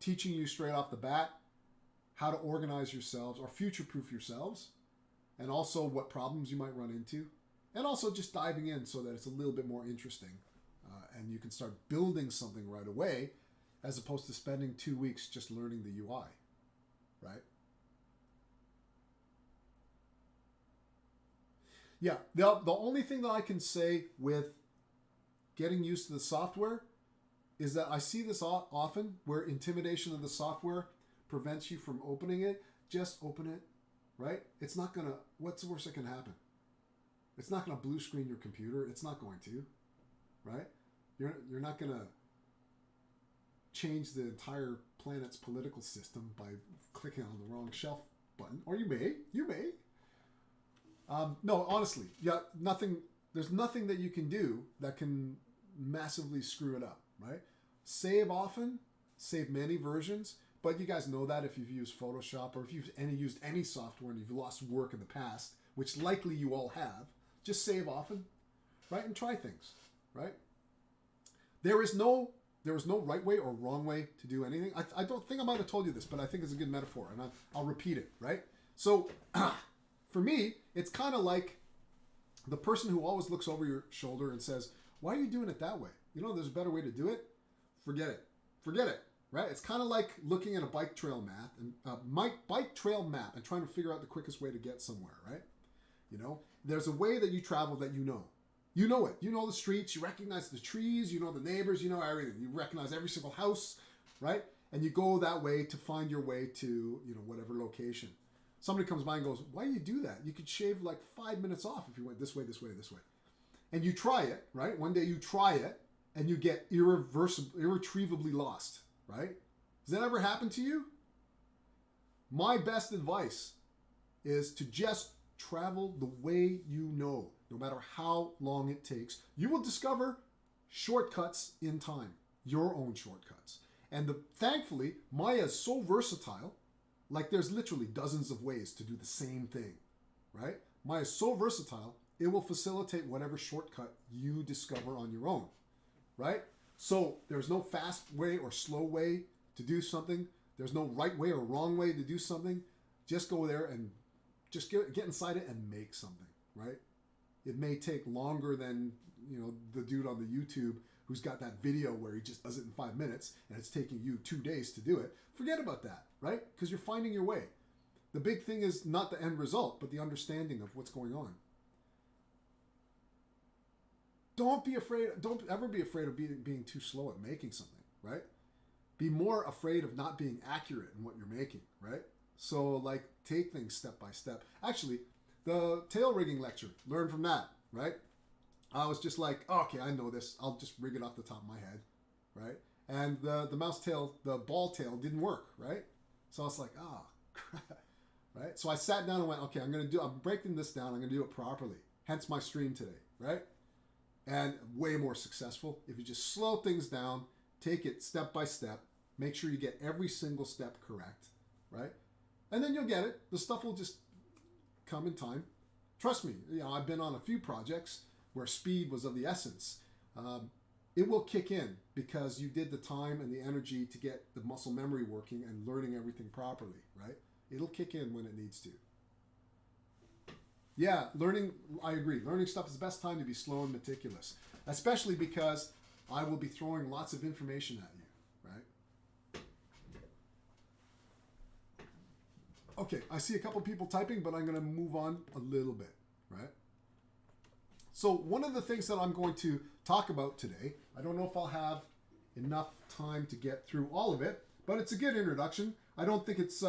teaching you straight off the bat how to organize yourselves or future-proof yourselves, and also what problems you might run into, and also just diving in so that it's a little bit more interesting, and you can start building something right away, as opposed to spending 2 weeks just learning the UI, right? Yeah, the only thing that I can say with getting used to the software is that I see this often, where intimidation of the software prevents you from opening it. Just open it, right? It's not gonna, what's the worst that can happen? It's not gonna blue screen your computer. It's not going to, right? You're not gonna change the entire planet's political system by clicking on the wrong shelf button. Or you may. No, honestly, yeah, nothing. There's nothing that you can do that can massively screw it up, right? Save often, save many versions, but you guys know that if you've used Photoshop or if you've used any software and you've lost work in the past, which likely you all have, just save often, right? And try things, right? There is no right way or wrong way to do anything. I don't think I might have told you this, but I think it's a good metaphor, and I'll repeat it, right? So for me, it's kind of like the person who always looks over your shoulder and says, why are you doing it that way? You know, there's a better way to do it. Forget it, right? It's kind of like looking at a bike trail map and trying to figure out the quickest way to get somewhere, right? You know, there's a way that you travel that you know. You know it. You know the streets. You recognize the trees. You know the neighbors. You know everything. You recognize every single house, right? And you go that way to find your way to, you know, whatever location. Somebody comes by and goes, why do you do that? You could shave like 5 minutes off if you went this way, this way, this way. And you try it, right? One day you try it and you get irretrievably lost, right? Does that ever happen to you? My best advice is to just travel the way you know, no matter how long it takes. You will discover shortcuts in time, your own shortcuts. And thankfully, Maya is so versatile, like there's literally dozens of ways to do the same thing, right? Maya is so versatile, it will facilitate whatever shortcut you discover on your own, right? So there's no fast way or slow way to do something. There's no right way or wrong way to do something. Just go there and just get inside it and make something, right? It may take longer than, you know, the dude on the YouTube who's got that video where he just does it in 5 minutes and it's taking you 2 days to do it. Forget about that, right? Because you're finding your way. The big thing is not the end result, but the understanding of what's going on. Don't ever be afraid of being too slow at making something, right? Be more afraid of not being accurate in what you're making, right? So, like, take things step by step. Actually, the tail rigging lecture, learn from that, right? I was just like, oh, okay, I know this. I'll just rig it off the top of my head, right? And the mouse tail, the ball tail didn't work, right? So I was like, oh, crap, right? So I sat down and went, okay, I'm breaking this down. I'm going to do it properly. Hence my stream today, right? And way more successful if you just slow things down, take it step by step, make sure you get every single step correct, right? And then you'll get it. The stuff will just come in time. Trust me, you know, I've been on a few projects where speed was of the essence. It will kick in because you did the time and the energy to get the muscle memory working and learning everything properly, right? It'll kick in when it needs to. Yeah, I agree. Learning stuff is the best time to be slow and meticulous, especially because I will be throwing lots of information at you, right? Okay, I see a couple people typing, but I'm going to move on a little bit, right? So one of the things that I'm going to talk about today, I don't know if I'll have enough time to get through all of it, but it's a good introduction. I don't think it's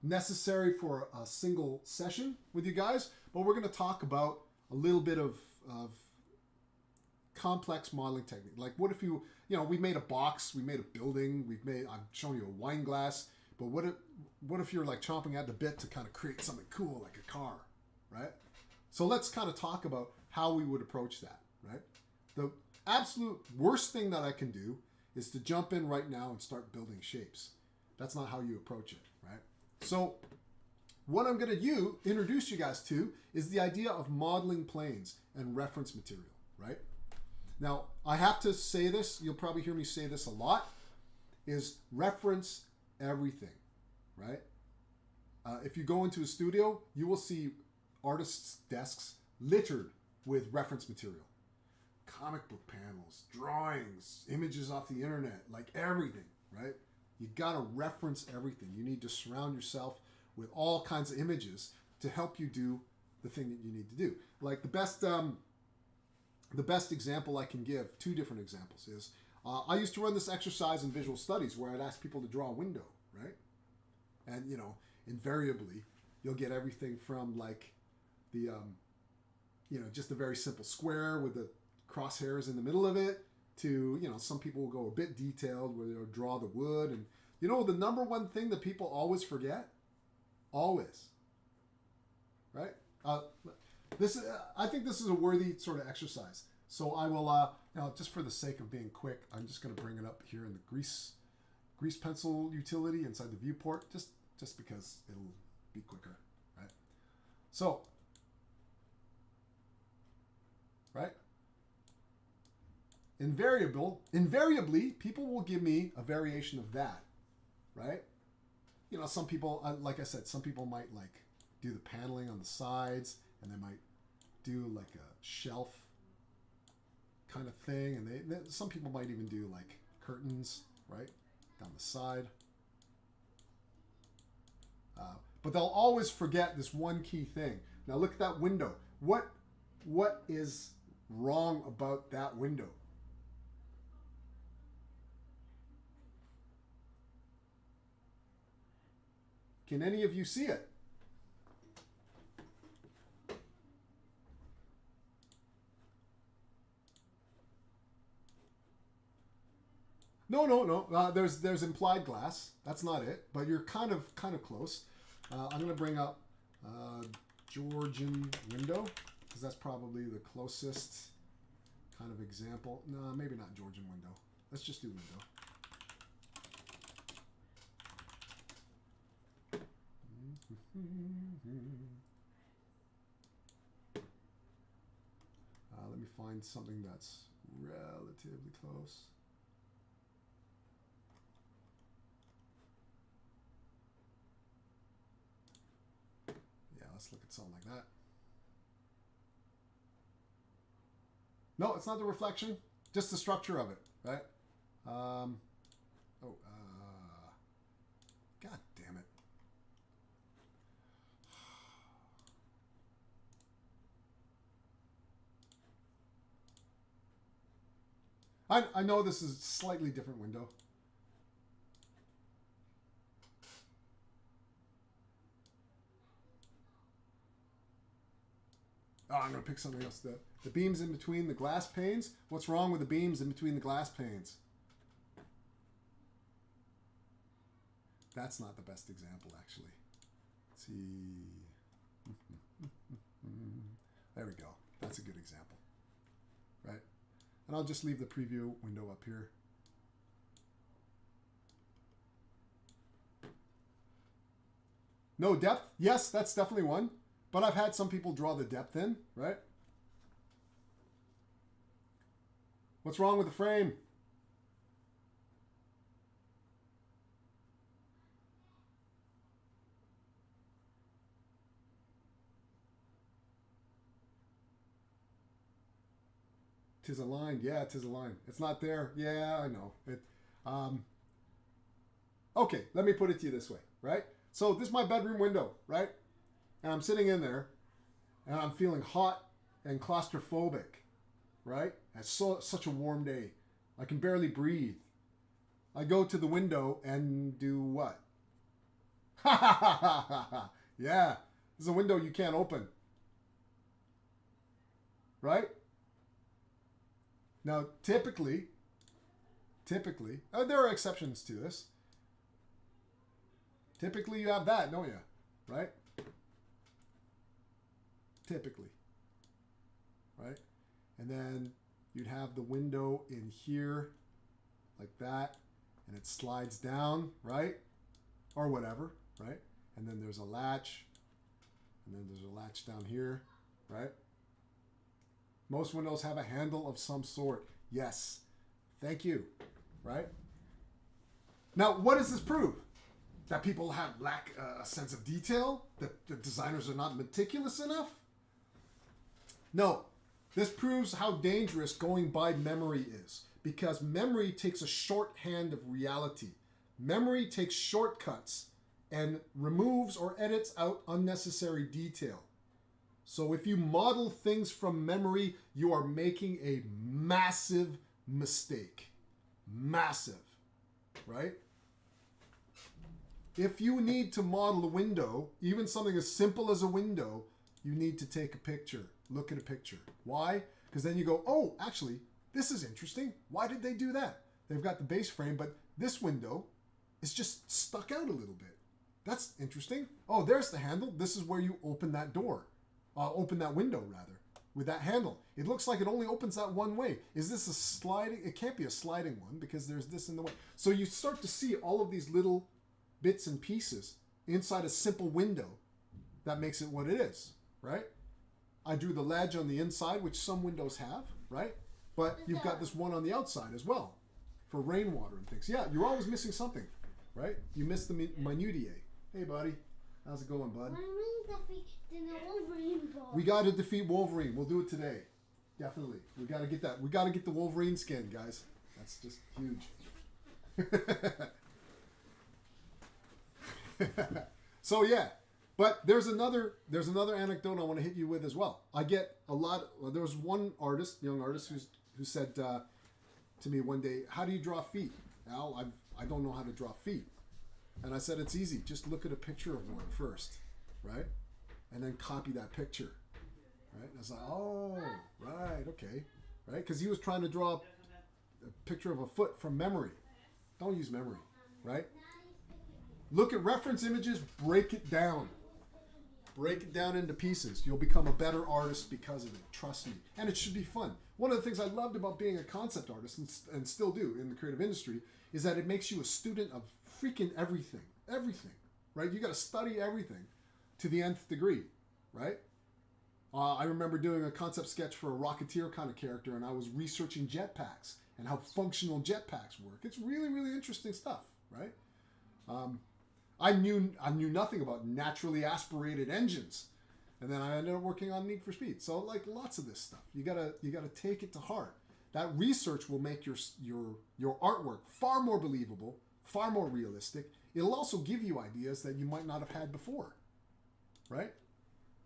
necessary for a single session with you guys, but we're going to talk about a little bit of complex modeling technique. Like what if we made a box, we made a building, I've shown you a wine glass. But what if you're like chomping at the bit to kind of create something cool like a car, right? So let's kind of talk about how we would approach that, right? The absolute worst thing that I can do is to jump in right now and start building shapes. That's not how you approach it, right? So what I'm going to introduce you guys to is the idea of modeling planes and reference material, right? Now, I have to say this, you'll probably hear me say this a lot, is reference everything, right? If you go into a studio, you will see artists' desks littered with reference material. Comic book panels, drawings, images off the internet, like everything, right? You got to reference everything. You need to surround yourself with all kinds of images to help you do the thing that you need to do. Like the best example I can give, two different examples, is I used to run this exercise in visual studies where I'd ask people to draw a window, right? And, you know, invariably, you'll get everything from like the, just a very simple square with the crosshairs in the middle of it to, some people will go a bit detailed where they'll draw the wood. And, the number one thing that people always forget? Always. Right? I think this is a worthy sort of exercise. So I will, now just for the sake of being quick, I'm just going to bring it up here in the grease pencil utility inside the viewport, just because it'll be quicker, right? So, right? Invariably, people will give me a variation of that, right? Some people, like I said, some people might like do the paneling on the sides, and they might do like a shelf kind of thing, and some people might even do like curtains, right, down the side. But they'll always forget this one key thing. Now look at that window. What is wrong about that window? Can any of you see it? No. There's implied glass. That's not it, but you're kind of close. I'm going to bring up Georgian window because that's probably the closest kind of example. No, maybe not Georgian window. Let's just do window. Let me find something that's relatively close. Yeah, let's look at something like that. No, it's not the reflection, just the structure of it, right? God damn it. I know this is a slightly different window. Oh, I'm going to pick something else. The beams in between the glass panes. What's wrong with the beams in between the glass panes? That's not the best example, actually. Let's see. There we go. That's a good example. Right? And I'll just leave the preview window up here. No depth? Yes, that's definitely one. But I've had some people draw the depth in, right? What's wrong with the frame? Tis aligned. Yeah, tis aligned. It's not there. Yeah, I know. Okay, let me put it to you this way, right? So this is my bedroom window, right? And I'm sitting in there, and I'm feeling hot and claustrophobic, right? It's such a warm day. I can barely breathe. I go to the window and do what? Ha ha ha ha ha ha. Yeah, this is a window you can't open. Right? Now, typically, there are exceptions to this. Typically you have that, don't you? Right? Typically. Right? And then you'd have the window in here like that, and it slides down, right? Or whatever, right? And then there's a latch, and then there's a latch down here, right? Most windows have a handle of some sort. Yes. Thank you, right? Now, what does this prove? That people lack a sense of detail? That the designers are not meticulous enough? No. This proves how dangerous going by memory is, because memory takes a shorthand of reality. Memory takes shortcuts and removes or edits out unnecessary detail. So if you model things from memory, you are making a massive mistake. Massive, right? If you need to model a window, even something as simple as a window, you need to take a picture. Look at a picture. Why? Because then you go, oh, actually, this is interesting. Why did they do that? They've got the base frame, but this window is just stuck out a little bit. That's interesting. Oh, there's the handle. This is where you open that door. Open that window, rather, with that handle. It looks like it only opens that one way. Is this a sliding? It can't be a sliding one because there's this in the way. So you start to see all of these little bits and pieces inside a simple window that makes it what it is, right? I drew the ledge on the inside, which some windows have, right? But you've got this one on the outside as well for rainwater and things. Yeah, you're always missing something, right? You miss the minutiae. Hey, buddy. How's it going, bud? We got to defeat Wolverine. We'll do it today. Definitely. We got to get that. We got to get the Wolverine skin, guys. That's just huge. So yeah, but there's another anecdote I want to hit you with as well. I get a lot. There was one young artist, who said to me one day, "How do you draw feet?" Al, I don't know how to draw feet, and I said it's easy. Just look at a picture of one first, right, and then copy that picture, right. And I was like, oh, right, okay, right, because he was trying to draw a picture of a foot from memory. Don't use memory, right? Look at reference images, break it down. Break it down into pieces. You'll become a better artist because of it. Trust me. And it should be fun. One of the things I loved about being a concept artist, and still do in the creative industry, is that it makes you a student of freaking everything. Everything, right? You got to study everything to the nth degree, right? I remember doing a concept sketch for a Rocketeer kind of character, and I was researching jetpacks and how functional jetpacks work. It's really, really interesting stuff, right? I knew nothing about naturally aspirated engines, and then I ended up working on Need for Speed. So like lots of this stuff, you gotta take it to heart. That research will make your artwork far more believable, far more realistic. It'll also give you ideas that you might not have had before, right?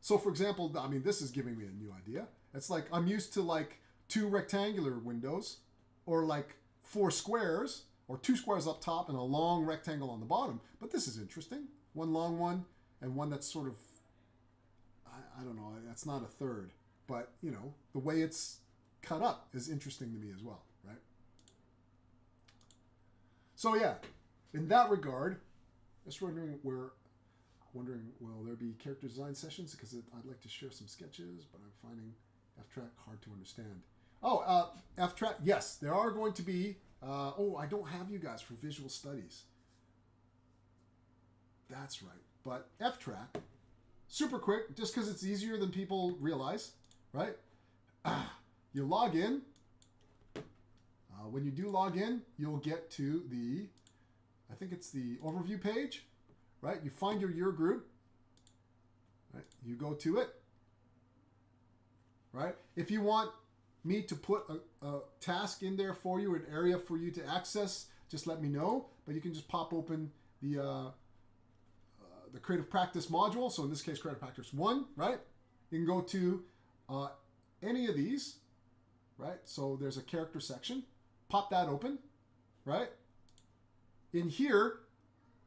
So for example, I mean, this is giving me a new idea. It's like I'm used to like 2 rectangular windows, or like 4 squares. Or 2 squares up top and a long rectangle on the bottom. But this is interesting. One long one and one that's sort of, I don't know, that's not a third. But, you know, the way it's cut up is interesting to me as well, right? So yeah, in that regard, just wondering, will there be character design sessions? Because I'd like to share some sketches, but I'm finding F-Track hard to understand. Oh, F-Track, yes, there are going to be. I don't have you guys for visual studies. That's right. But F-Track, super quick, just because it's easier than people realize, right? You log in. When you do log in, you'll get to I think it's the overview page, right? You find your year group, right? You go to it, right? If you want me to put a task in there for you, an area for you to access, just let me know. But you can just pop open the Creative Practice module. So in this case, Creative Practice 1, right? You can go to any of these, right? So there's a character section. Pop that open, right? In here,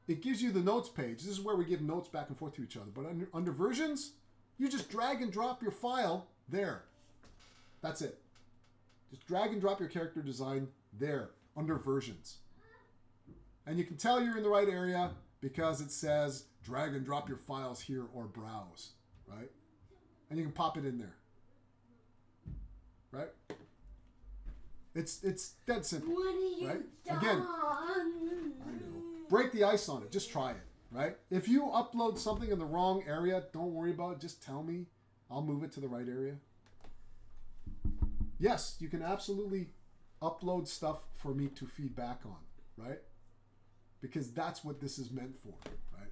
it gives you the notes page. This is where we give notes back and forth to each other. But under versions, you just drag and drop your file there. That's it. Just drag and drop your character design there under versions. And you can tell you're in the right area because it says drag and drop your files here or browse, right? And you can pop it in there, right? It's dead simple, What are you right? done? Again, I know. Break the ice on it. Just try it, right? If you upload something in the wrong area, don't worry about it. Just tell me. I'll move it to the right area. Yes, you can absolutely upload stuff for me to feed back on, right? Because that's what this is meant for, right?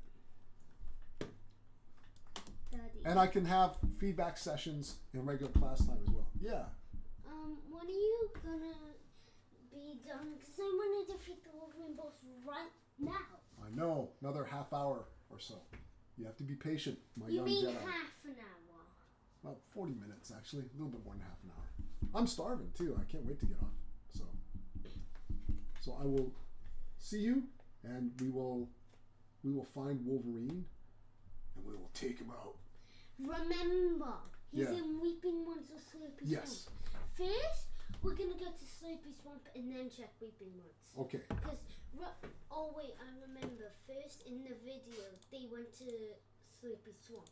Daddy. And I can have feedback sessions in regular class time as well. Yeah. When are you gonna be done? Because I want to defeat the Wolverine boss right now. I know. Another half hour or so. You have to be patient, my You young mean Jedi. half an hour? Well, 40 minutes actually. A little bit more than half an hour. I'm starving too. I can't wait to get off. So I will see you, and we will find Wolverine, and we will take him out. Remember, he's Yeah. in Weeping Woods or Sleepy Yes. Swamp. First, we're gonna go to Sleepy Swamp and then check Weeping Woods. Okay. Because, oh wait, I remember. First in the video, they went to Sleepy Swamp.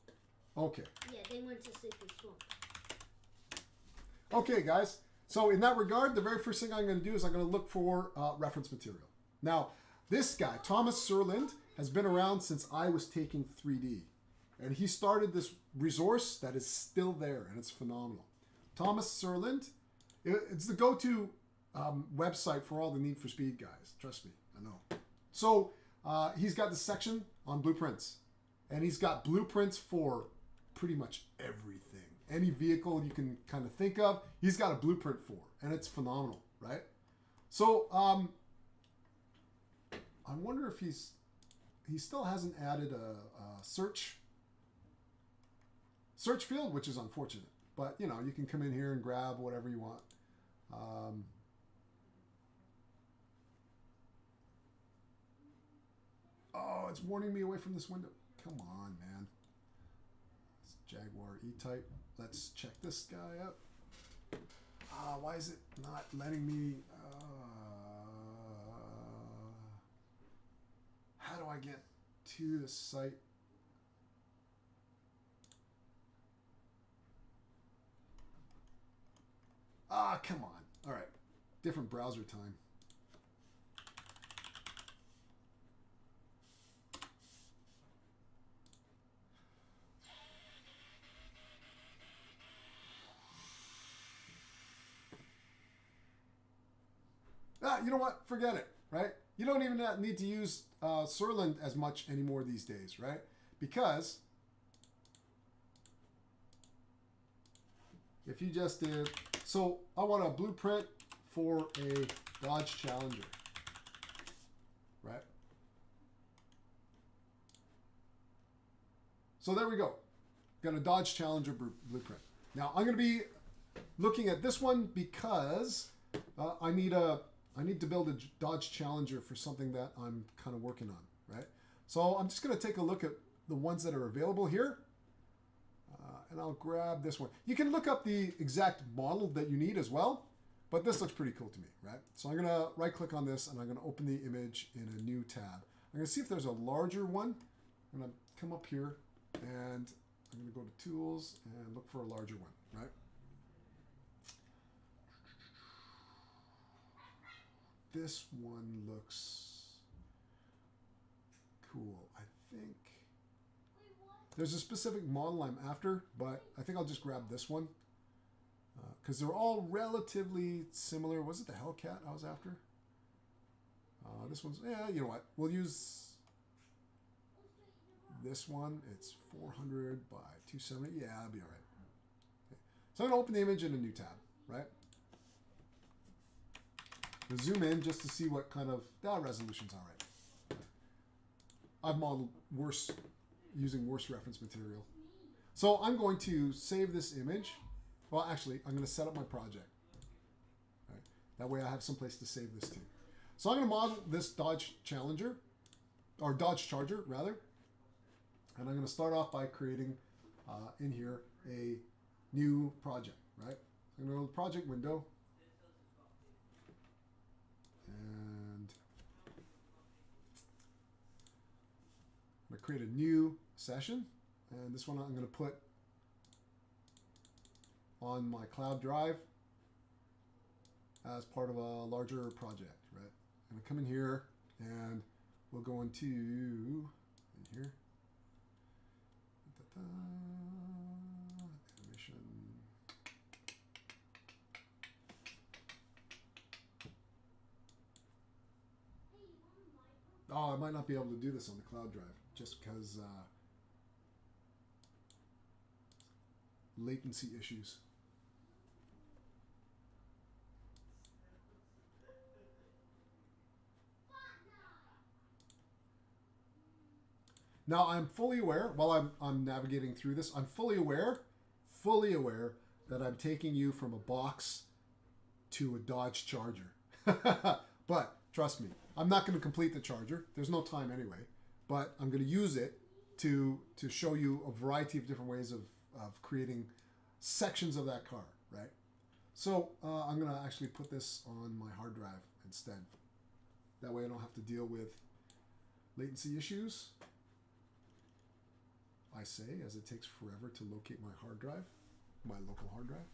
Okay. Yeah, they went to Sleepy Swamp. Okay, guys. So in that regard, the very first thing I'm going to do is I'm going to look for reference material. Now, this guy, Thomas Surland, has been around since I was taking 3D. And he started this resource that is still there, and it's phenomenal. Thomas Surland, it's the go-to website for all the Need for Speed guys. Trust me, I know. So he's got this section on blueprints. And he's got blueprints for pretty much everything. Any vehicle you can kind of think of, he's got a blueprint for, and it's phenomenal, right? So I wonder if he still hasn't added a search field, which is unfortunate. But you know, you can come in here and grab whatever you want. Oh, it's warning me away from this window. Come on, man. It's Jaguar E-Type. Let's check this guy out. Why is it not letting me? How do I get to the site? Come on. All right. Different browser time. You know what? Forget it, right? You don't even need to use Surland as much anymore these days, right? Because if you just did, so I want a blueprint for a Dodge Challenger, right? So there we go. Got a Dodge Challenger blueprint. Now I'm going to be looking at this one because I need to build a Dodge Challenger for something that I'm kind of working on, right? So I'm just going to take a look at the ones that are available here. And I'll grab this one. You can look up the exact model that you need as well, but this looks pretty cool to me, right? So I'm going to right click on this and I'm going to open the image in a new tab. I'm going to see if there's a larger one. I'm going to come up here and I'm going to go to Tools and look for a larger one, right? This one looks cool. I think there's a specific model I'm after, but I think I'll just grab this one because they're all relatively similar. Was it the Hellcat I was after? This one's, yeah, you know what? We'll use this one. It's 400 by 270. Yeah, that'll be all right. Okay. So I'm going to open the image in a new tab, right? We'll zoom in just to see what kind of, resolution's all right. I've modeled worse, using worse reference material. So I'm going to save this image. Well, actually, I'm going to set up my project. Right? That way I have some place to save this to. So I'm going to model this Dodge Challenger, or Dodge Charger, rather. And I'm going to start off by creating in here a new project, right? I'm going to go to the project window. And create a new session, and this one I'm going to put on my cloud drive as part of a larger project, right? I'm going to come in here and we'll go into in here. Animation. Oh, I might not be able to do this on the cloud drive just because latency issues. Now I'm fully aware, while I'm navigating through this, I'm fully aware that I'm taking you from a box to a Dodge Charger. But trust me, I'm not going to complete the Charger. There's no time anyway. But I'm going to use it to show you a variety of different ways of creating sections of that car, right? So I'm going to actually put this on my hard drive instead. That way I don't have to deal with latency issues. I say, as it takes forever to locate my hard drive, my local hard drive.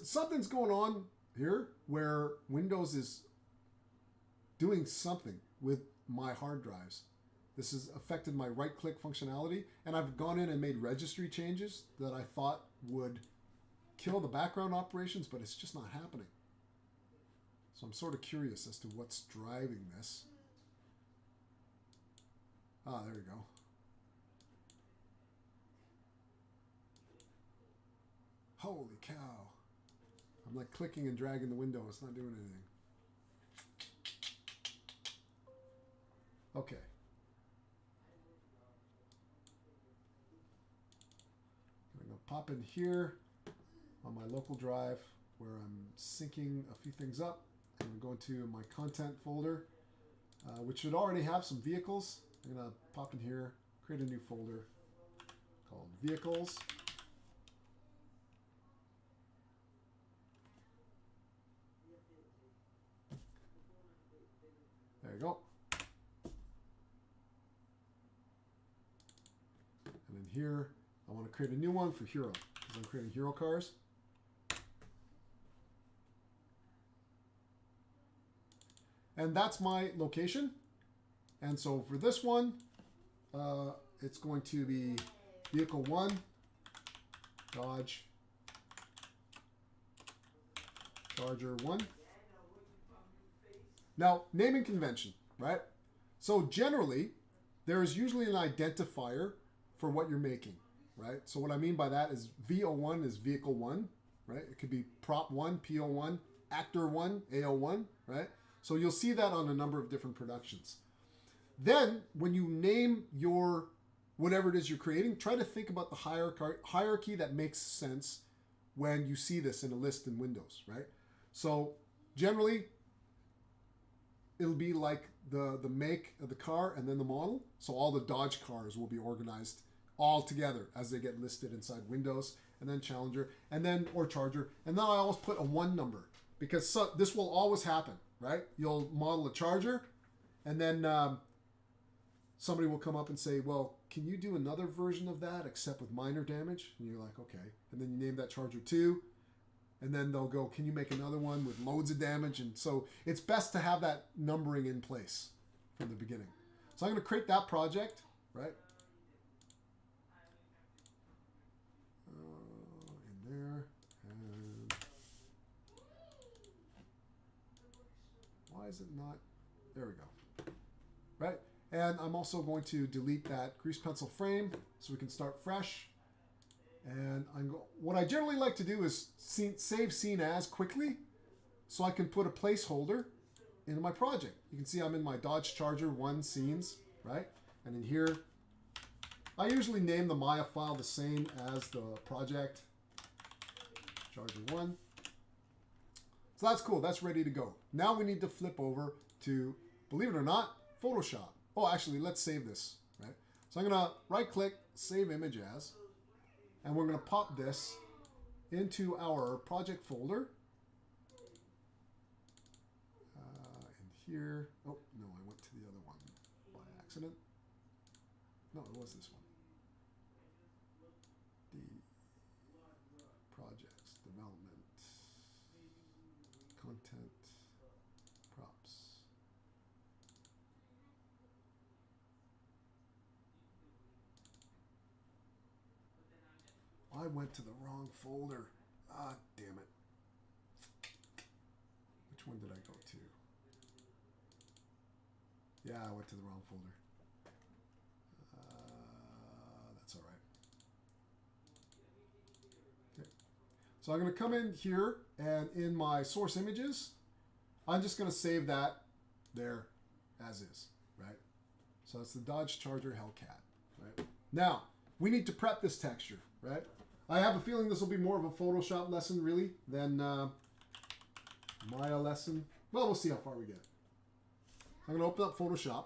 Something's going on here where Windows is doing something with my hard drives. This has affected my right-click functionality, and I've gone in and made registry changes that I thought would kill the background operations, but it's just not happening. So I'm sort of curious as to what's driving this. Ah, there we go. Holy cow. I'm like clicking and dragging the window. It's not doing anything. Okay. I'm going to pop in here on my local drive where I'm syncing a few things up. I'm going to go into my content folder, which should already have some vehicles. I'm going to pop in here, create a new folder called Vehicles. There you go. And in here, I want to create a new one for Hero, because I'm creating Hero cars. And that's my location. And so for this one, it's going to be Vehicle 1, Dodge Charger 1. Now, naming convention, right? So generally, there is usually an identifier for what you're making, right? So what I mean by that is VO1 is Vehicle 1, right? It could be Prop 1, PO1, Actor 1, AO1, right? So you'll see that on a number of different productions. Then, when you name your whatever it is you're creating, try to think about the hierarchy that makes sense when you see this in a list in Windows, right? So generally, it'll be like the make of the car and then the model. So all the Dodge cars will be organized all together as they get listed inside Windows, and then Challenger, and then or Charger. And then I always put a 1 number because this will always happen, right? You'll model a Charger, and then somebody will come up and say, well, can you do another version of that except with minor damage? And you're like, okay. And then you name that Charger 2. And then they'll go, can you make another one with loads of damage? And so it's best to have that numbering in place from the beginning. So I'm going to create that project, right? In there. And why is it not? There we go. Right? And I'm also going to delete that grease pencil frame so we can start fresh. And what I generally like to do is save scene as quickly so I can put a placeholder into my project. You can see I'm in my Dodge Charger 1 scenes, right? And in here, I usually name the Maya file the same as the project, Charger 1. So that's cool. That's ready to go. Now we need to flip over to, believe it or not, Photoshop. Oh, actually, let's save this, right? So I'm going to right-click, Save Image As. And we're going to pop this into our project folder. And here, oh no, I went to the other one by accident. No, it was this one. The projects, development, content, props. I went to the wrong folder. Ah, damn it. Which one did I go to? Yeah, I went to the wrong folder. That's all right. Okay. So I'm going to come in here, and in my source images, I'm just going to save that there as is, right? So that's the Dodge Charger Hellcat, right? Now, we need to prep this texture, right? I have a feeling this will be more of a Photoshop lesson, really, than Maya lesson. Well, we'll see how far we get. I'm going to open up Photoshop.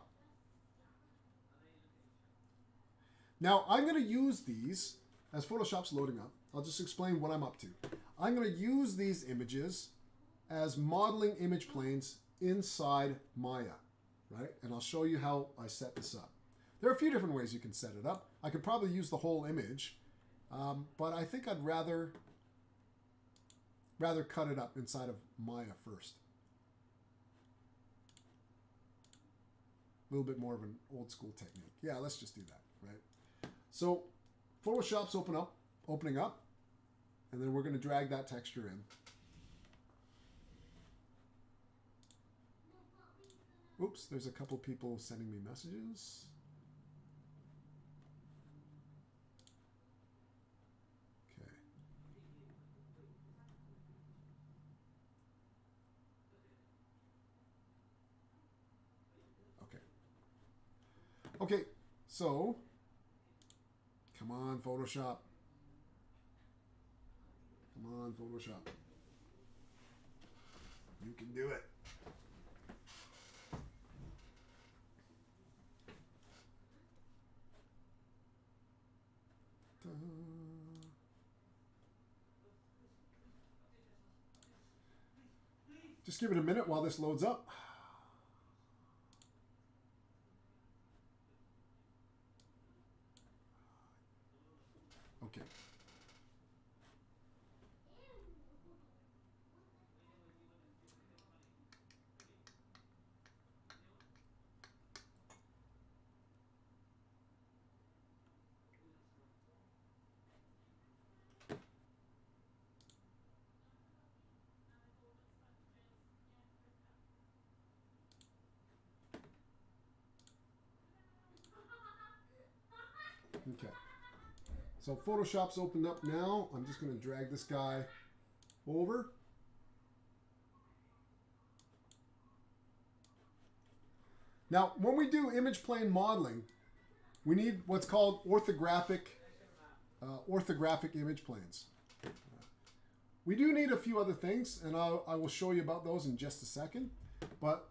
Now, I'm going to use these, as Photoshop's loading up, I'll just explain what I'm up to. I'm going to use these images as modeling image planes inside Maya, right? And I'll show you how I set this up. There are a few different ways you can set it up. I could probably use the whole image, but I think I'd rather cut it up inside of Maya first. A little bit more of an old school technique. Yeah, let's just do that, right? So Photoshop's opening up, and then we're going to drag that texture in. Oops, there's a couple people sending me messages. Okay. Okay, so come on, Photoshop. Come on, Photoshop. You can do it. Just give it a minute while this loads up. Okay. Okay. So Photoshop's opened up now. I'm just going to drag this guy over. Now, when we do image plane modeling, we need what's called orthographic image planes. We do need a few other things, and I will show you about those in just a second. But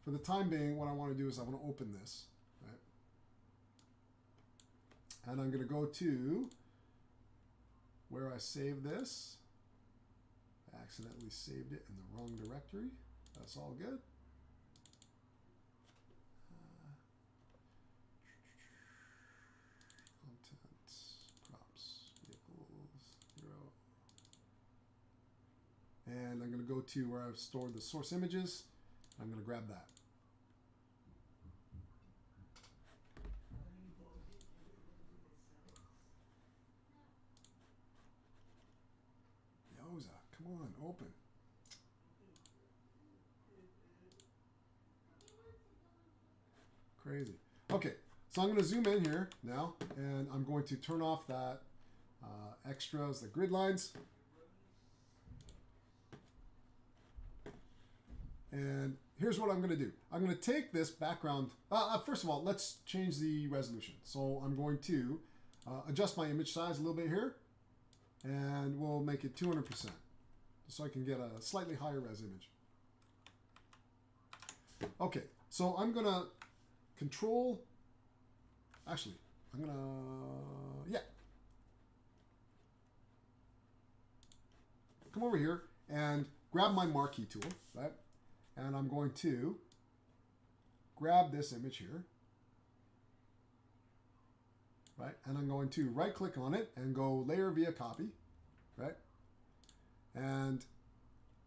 for the time being, what I want to do is I want to open this. Right? And I'm going to go to where I saved this. I accidentally saved it in the wrong directory. That's all good. And I'm going to go to where I've stored the source images. I'm going to grab that. Yoza, come on, open. Crazy. Okay, so I'm going to zoom in here now, and I'm going to turn off that extras, the grid lines. And here's what I'm going to do. I'm going to take this background. First of all, let's change the resolution. So I'm going to adjust my image size a little bit here. And we'll make it 200%. So I can get a slightly higher res image. Okay, so I'm going to control. Actually, I'm going to. Yeah. come over here and grab my marquee tool, right? And I'm going to grab this image here, right? And I'm going to right click on it and go layer via copy, right? And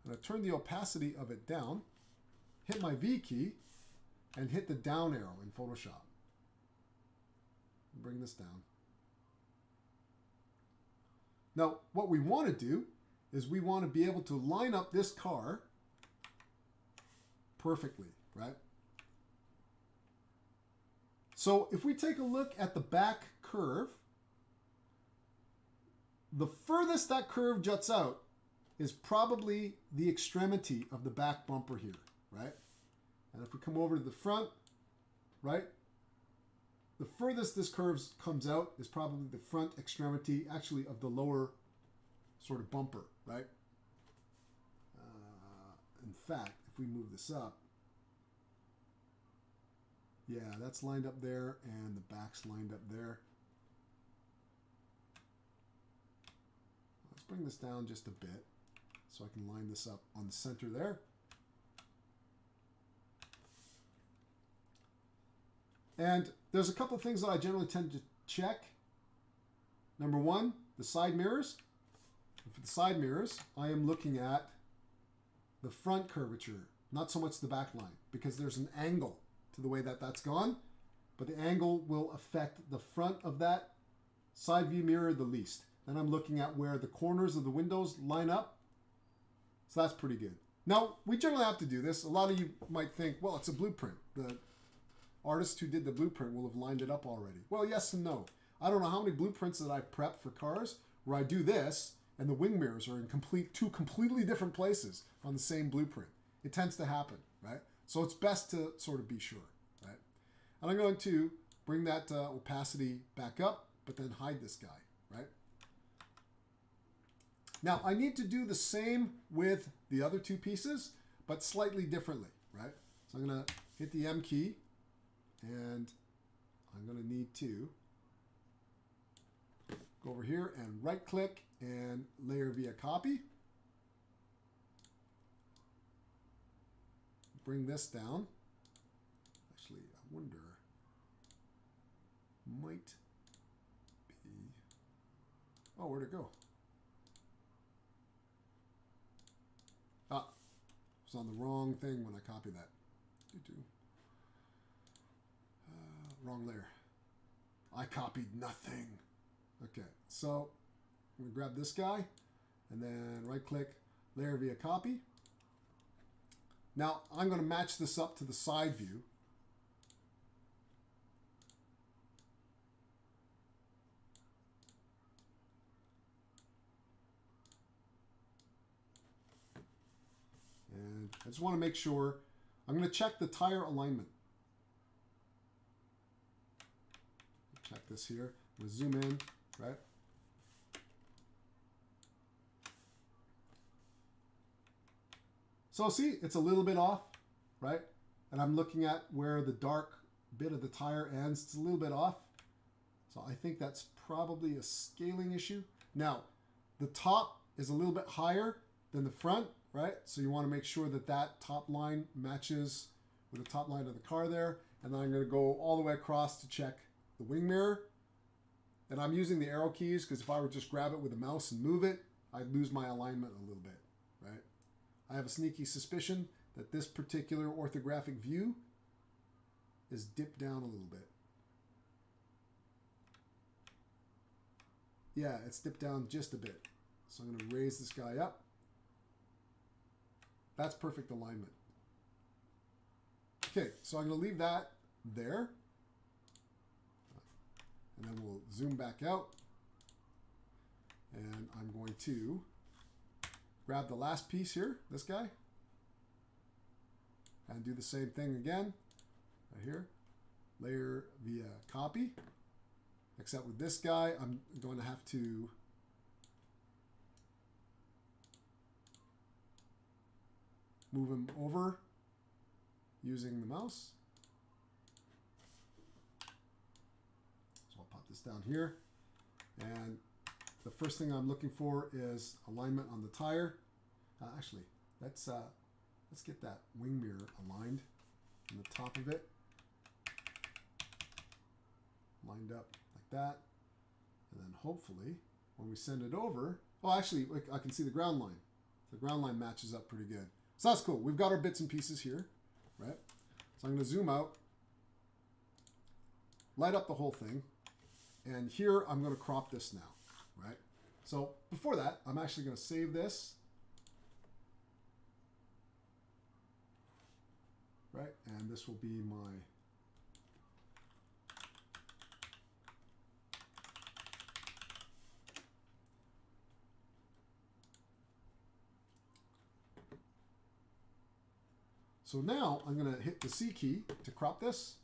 I'm going to turn the opacity of it down, hit my V key, and hit the down arrow in Photoshop. Bring this down. Now, what we want to do is we want to be able to line up this car perfectly, right? So if we take a look at the back curve, the furthest that curve juts out is probably the extremity of the back bumper here, right? And if we come over to the front, right, the furthest this curve comes out is probably the front extremity, actually, of the lower sort of bumper, right? In fact, if we move this up, yeah, that's lined up there, and the back's lined up there. Let's bring this down just a bit so I can line this up on the center there. And there's a couple of things that I generally tend to check. Number one, the side mirrors. For the side mirrors, I am looking at the front curvature, not so much the back line, because there's an angle to the way that that's gone, but the angle will affect the front of that side view mirror the least. Then I'm looking at where the corners of the windows line up. So that's pretty good. Now, we generally have to do this. A lot of you might think, well, it's a blueprint. The artist who did the blueprint will have lined it up already. Well, yes and no. I don't know how many blueprints that I've prepped for cars where I do this and the wing mirrors are in two completely different places on the same blueprint. It tends to happen, right? So it's best to sort of be sure, right? And I'm going to bring that opacity back up, but then hide this guy, right? Now, I need to do the same with the other two pieces, but slightly differently, right? So I'm going to hit the M key, and I'm going to need to go over here and right click and layer via copy. Bring this down. Actually, I wonder, might be, oh, where'd it go? Ah, it's on the wrong thing when I copy that. Wrong layer. I copied nothing. Okay, so I'm gonna grab this guy and then right click, layer via copy. Now I'm gonna match this up to the side view. And I just want to make sure, I'm going to check the tire alignment. Check this here. I'm going to zoom in, right? So see, it's a little bit off, right? And I'm looking at where the dark bit of the tire ends. It's a little bit off. So I think that's probably a scaling issue. Now, the top is a little bit higher than the front, right? So you want to make sure that that top line matches with the top line of the car there. And then I'm going to go all the way across to check the wing mirror. And I'm using the arrow keys because if I were to just grab it with a mouse and move it, I'd lose my alignment a little bit, right? I have a sneaky suspicion that this particular orthographic view is dipped down a little bit. Yeah, it's dipped down just a bit. So I'm going to raise this guy up. That's perfect alignment. Okay, so I'm going to leave that there. And then we'll zoom back out. And I'm going to grab the last piece here, this guy. And do the same thing again. Right here. Layer via copy. Except with this guy, I'm going to have to move him over using the mouse. So I'll pop this down here and the first thing I'm looking for is alignment on the tire. Actually, let's get that wing mirror aligned on the top of it. Lined up like that. And then hopefully, when we send it over, oh, actually, I can see the ground line. The ground line matches up pretty good. So that's cool. We've got our bits and pieces here, right? So I'm going to zoom out, light up the whole thing, and here I'm going to crop this now, right? So before that, I'm actually going to save this, right? And this will be my So now I'm going to hit the C key to crop this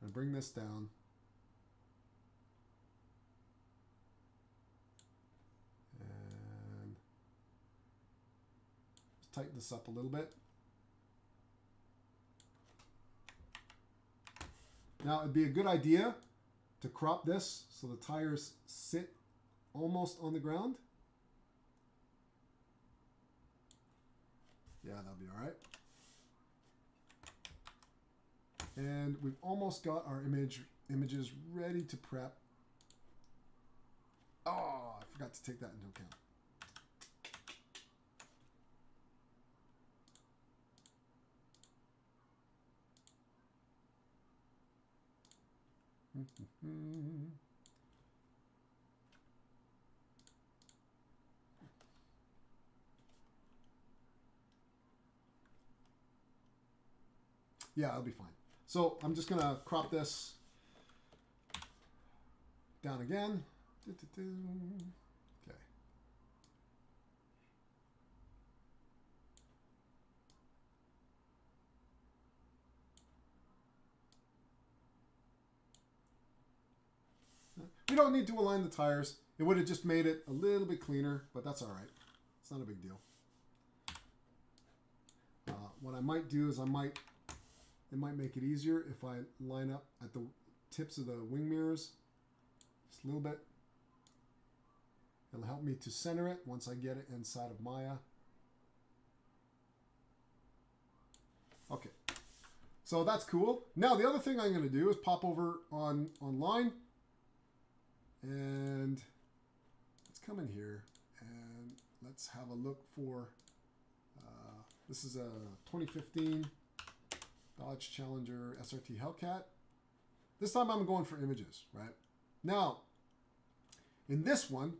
and bring this down. And tighten this up a little bit. Now it'd be a good idea to crop this so the tires sit almost on the ground. Yeah, that'll be all right. And we've almost got our images ready to prep. Oh, I forgot to take that into account. Yeah, it'll be fine. So I'm just going to crop this down again. Okay. We don't need to align the tires. It would have just made it a little bit cleaner, but that's all right. It's not a big deal. What I might do is it might make it easier if I line up at the tips of the wing mirrors just a little bit. It'll help me to center it once I get it inside of Maya. Okay, so that's cool. Now the other thing I'm going to do is pop over online, and let's come in here and let's have a look for, this is a 2015 Dodge Challenger SRT Hellcat. This time I'm going for images, right? Now, in this one,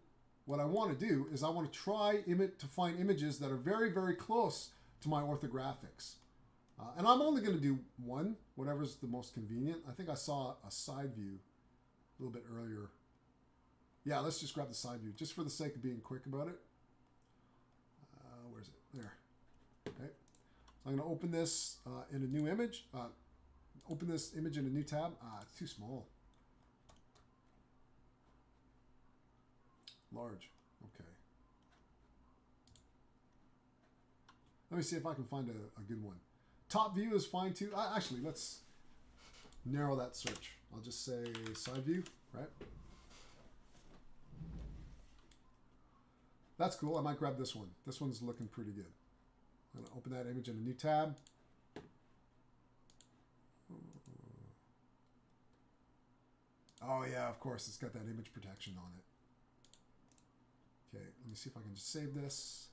what I want to do is I want to try to find images that are very, very close to my orthographics. And I'm only going to do one, whatever's the most convenient. I think I saw a side view a little bit earlier. Yeah, let's just grab the side view, just for the sake of being quick about it. Where's it? There. Okay. So I'm going to open this in a new image. Open this image in a new tab. It's too small. Large. Okay. Let me see if I can find a good one. Top view is fine too. Actually, let's narrow that search. I'll just say side view, right? That's cool. I might grab this one. This one's looking pretty good. I'm going to open that image in a new tab. Oh yeah, of course, it's got that image protection on it. Okay, let me see if I can just save this.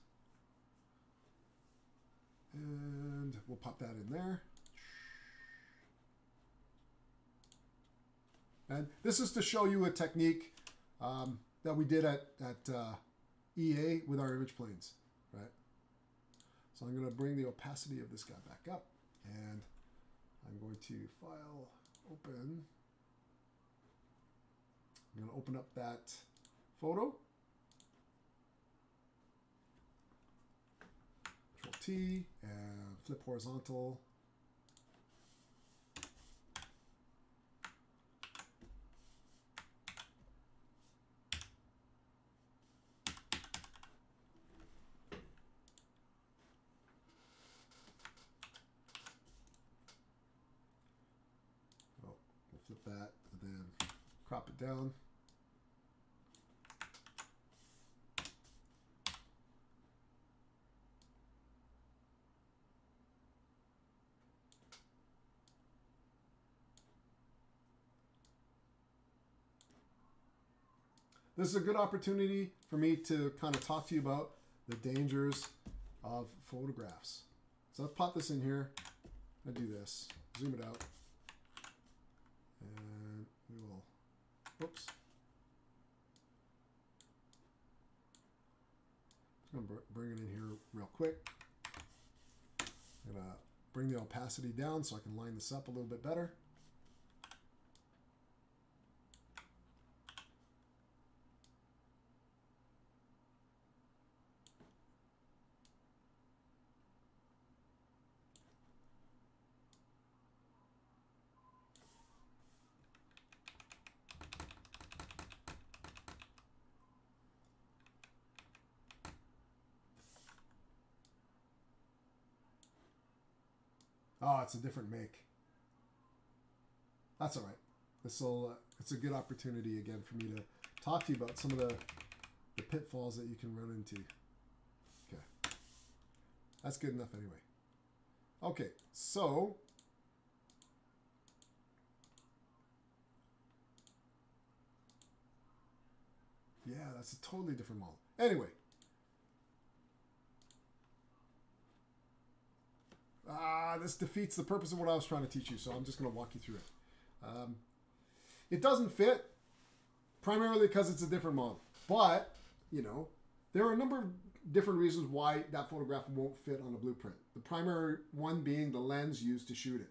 And we'll pop that in there. And this is to show you a technique that we did at EA with our image planes, right? So I'm going to bring the opacity of this guy back up, and I'm going to file, open. I'm going to open up that photo. Control T and flip horizontal. Flip that and then crop it down. this is a good opportunity for me to kind of talk to you about the dangers of photographs. So let's pop this in here. I do this. Zoom it out. And we will, whoops. I'm going to bring it in here real quick. I'm going to bring the opacity down so I can line this up a little bit better. Oh, it's a different make. That's all right. This'll it's a good opportunity again for me to talk to you about some of the pitfalls that you can run into. Okay. That's good enough anyway. Okay, so yeah, that's a totally different model. Anyway. This defeats the purpose of what I was trying to teach you, so I'm just going to walk you through it. It doesn't fit, primarily because it's a different model. But, you know, there are a number of different reasons why that photograph won't fit on a blueprint. The primary one being the lens used to shoot it,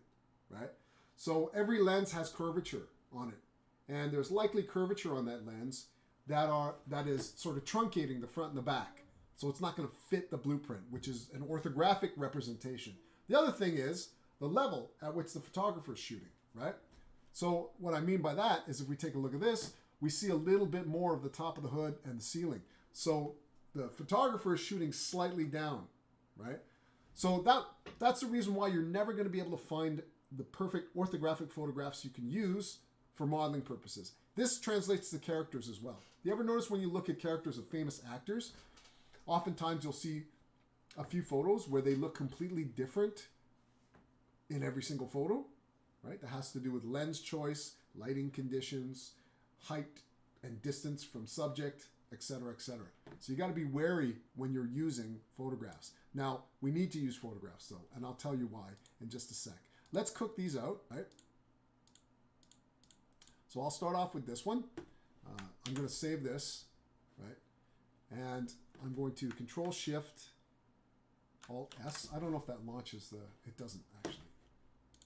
right? So every lens has curvature on it. And there's likely curvature on that lens that is sort of truncating the front and the back. So it's not going to fit the blueprint, which is an orthographic representation. The other thing is the level at which the photographer is shooting, right? So what I mean by that is if we take a look at this, we see a little bit more of the top of the hood and the ceiling. So the photographer is shooting slightly down, right? So that's the reason why you're never going to be able to find the perfect orthographic photographs you can use for modeling purposes. This translates to characters as well. You ever notice when you look at characters of famous actors, oftentimes you'll see a few photos where they look completely different in every single photo, right? That has to do with lens choice, lighting conditions, height and distance from subject, etc., etc. So you got to be wary when you're using photographs. Now, we need to use photographs though, and I'll tell you why in just a sec. Let's cook these out, right? So I'll start off with this one. I'm going to save this, right? And I'm going to Control-Shift Alt-S. I don't know if that launches the... It doesn't, actually.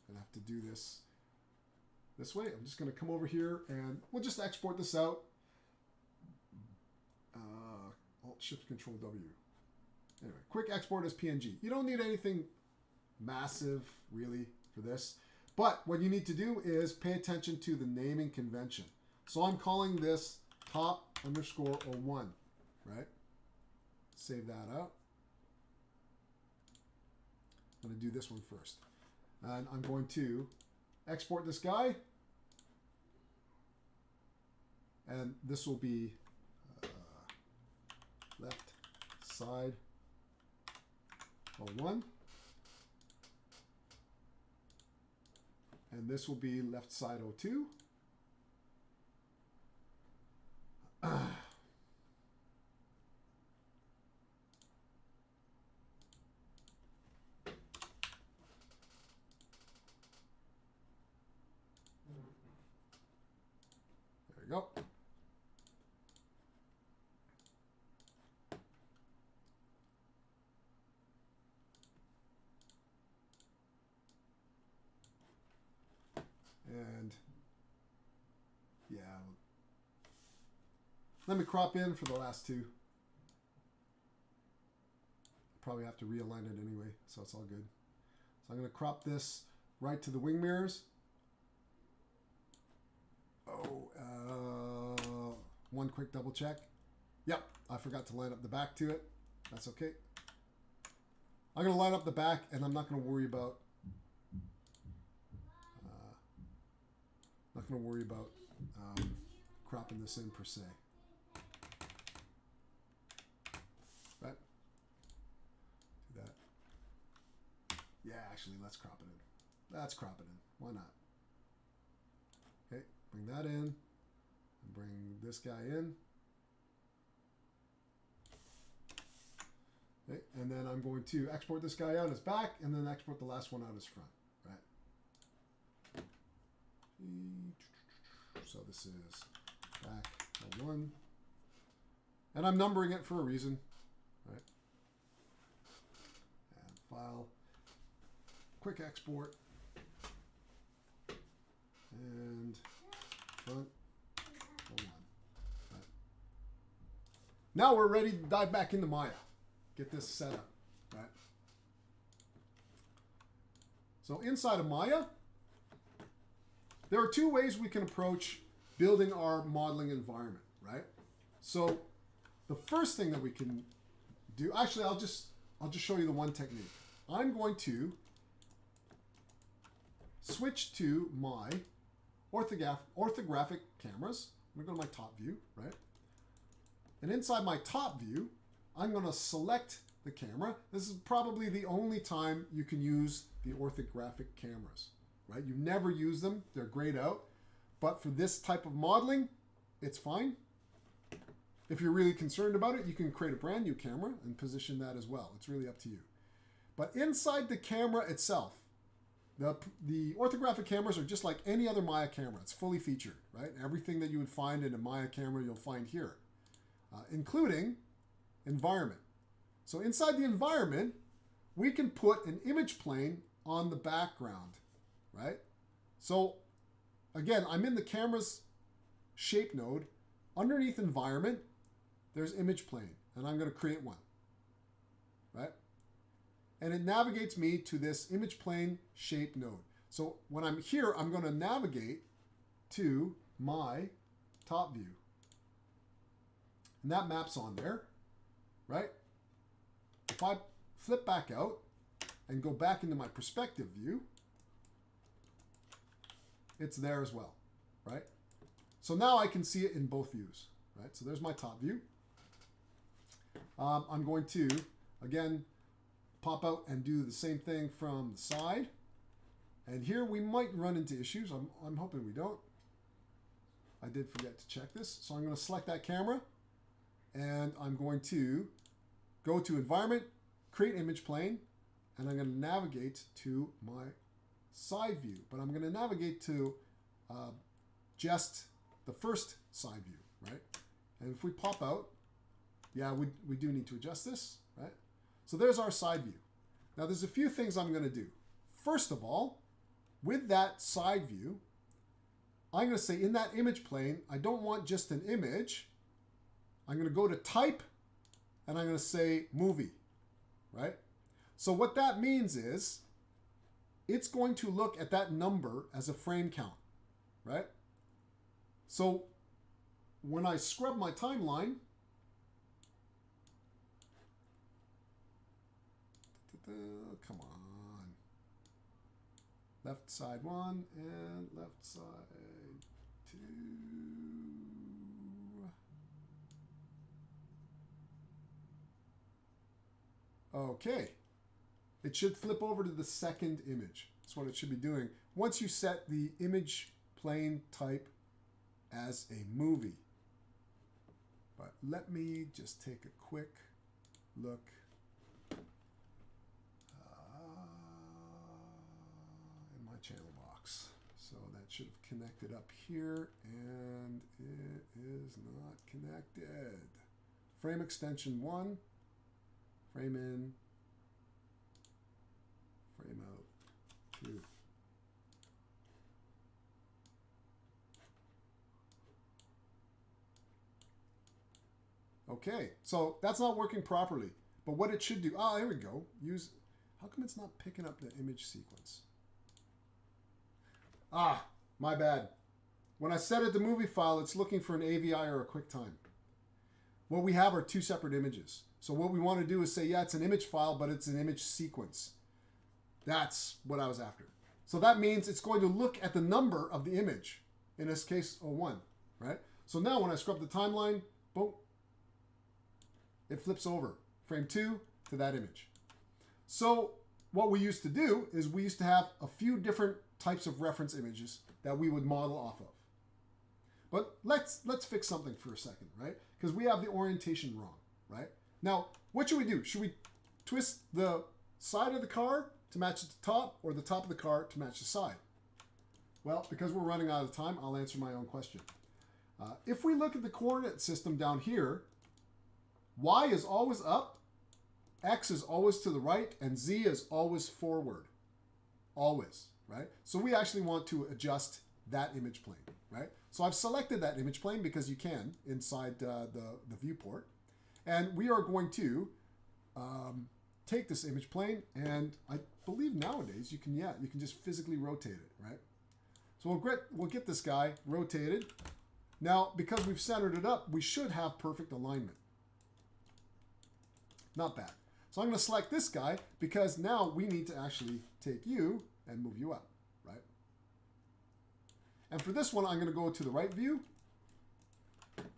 I'm going to have to do this way. I'm just going to come over here, and we'll just export this out. Alt-Shift-Control-W. Anyway, quick export as PNG. You don't need anything massive, really, for this. But what you need to do is pay attention to the naming convention. So I'm calling this top_01, right? Save that out. I'm going to do this one first. And I'm going to export this guy. And this will be left side 01. And this will be left side 02. There we go. And yeah, let me crop in for the last two. Probably have to realign it anyway, so it's all good. So I'm going to crop this right to the wing mirrors. One quick double check. Yep, I forgot to line up the back to it. That's okay. I'm going to line up the back, and I'm not going to worry about cropping this in per se. Right? Do that. Yeah, actually, let's crop it in. Let's crop it in. Why not? Okay, bring that in. And bring this guy in. Okay? And then I'm going to export this guy out as back, and then export the last one out as front. Right? So this is back L1. And I'm numbering it for a reason. Right? And file. Quick export. And front. L1. Right. Now we're ready to dive back into Maya. Get this set up. Right? So inside of Maya, there are two ways we can approach building our modeling environment, right? So the first thing that we can do, actually, I'll just show you the one technique. I'm going to switch to my orthographic cameras. I'm going to go to my top view, right? And inside my top view, I'm going to select the camera. This is probably the only time you can use the orthographic cameras, right? You never use them. They're grayed out. But for this type of modeling, it's fine. If you're really concerned about it, you can create a brand new camera and position that as well. It's really up to you. But inside the camera itself, the orthographic cameras are just like any other Maya camera. It's fully featured, right? Everything that you would find in a Maya camera, you'll find here, including environment. So inside the environment, we can put an image plane on the background, right? So again, I'm in the camera's shape node. Underneath environment, there's image plane, and I'm going to create one, right? And it navigates me to this image plane shape node. So when I'm here, I'm going to navigate to my top view. And that maps on there, right? If I flip back out and go back into my perspective view, it's there as well, right? So now I can see it in both views, right? So there's my top view. I'm going to, again, pop out and do the same thing from the side. And here we might run into issues. I'm hoping we don't. I did forget to check this. So I'm going to select that camera, and I'm going to go to environment, create image plane, and I'm going to navigate to my side view. But I'm going to navigate to just the first side view, right? And if we pop out, yeah, we do need to adjust this, right? So there's our side view. Now there's a few things I'm going to do. First of all, with that side view, I'm going to say in that image plane, I don't want just an image. I'm going to go to type, and I'm going to say movie, right? So what that means is it's going to look at that number as a frame count, right? So when I scrub my timeline, come on, left side 1 and left side 2. Okay, it should flip over to the second image. That's what it should be doing once you set the image plane type as a movie. But let me just take a quick look in my channel box. So that should have connected up here, and it is not connected. Frame extension 1, frame in, frame out 2. Okay, so that's not working properly. But what it should do, there we go. How come it's not picking up the image sequence? My bad. When I set it to movie file, it's looking for an AVI or a QuickTime. What we have are two separate images. So what we want to do is say, yeah, it's an image file, but it's an image sequence. That's what I was after. So that means it's going to look at the number of the image. In this case, 01, right? So now when I scrub the timeline, boom, it flips over, frame 2 to that image. So what we used to do is we used to have a few different types of reference images that we would model off of. But let's fix something for a second, right? Because we have the orientation wrong, right? Now, what should we do? Should we twist the side of the car to match the top, or the top of the car to match the side? Well, because we're running out of time, I'll answer my own question. If we look at the coordinate system down here, y is always up, x is always to the right, and z is always forward. Always, right? So we actually want to adjust that image plane, right? So I've selected that image plane because you can inside the viewport. And we are going to take this image plane, and I believe nowadays you can just physically rotate it, right? So we'll get this guy rotated. Now, because we've centered it up, we should have perfect alignment. Not bad. So I'm going to select this guy because now we need to actually take you and move you up, right? And for this one, I'm going to go to the right view.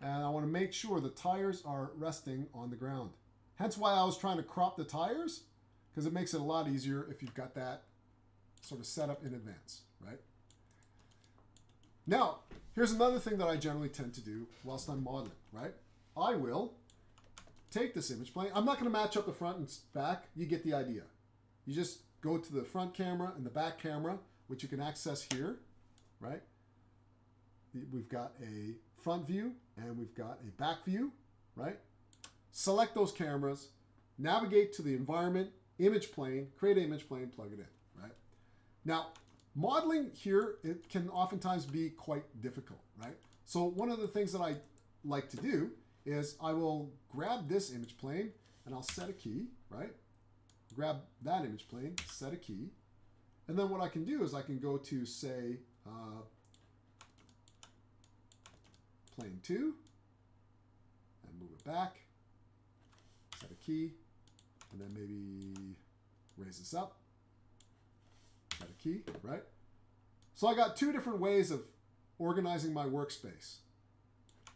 And I want to make sure the tires are resting on the ground. Hence why I was trying to crop the tires, because it makes it a lot easier if you've got that sort of set up in advance, right? Now, here's another thing that I generally tend to do whilst I'm modeling, right? I will take this image plane. I'm not going to match up the front and back. You get the idea. You just go to the front camera and the back camera, which you can access here, right? We've got a front view and we've got a back view, right? Select those cameras, navigate to the environment, image plane, create an image plane, plug it in, right? Now, modeling here, it can oftentimes be quite difficult, right? So one of the things that I like to do is I will grab this image plane and I'll set a key, right? Grab that image plane, set a key. And then what I can do is I can go to, say, plane 2 and move it back, set a key, and then maybe raise this up, set a key, right? So I got two different ways of organizing my workspace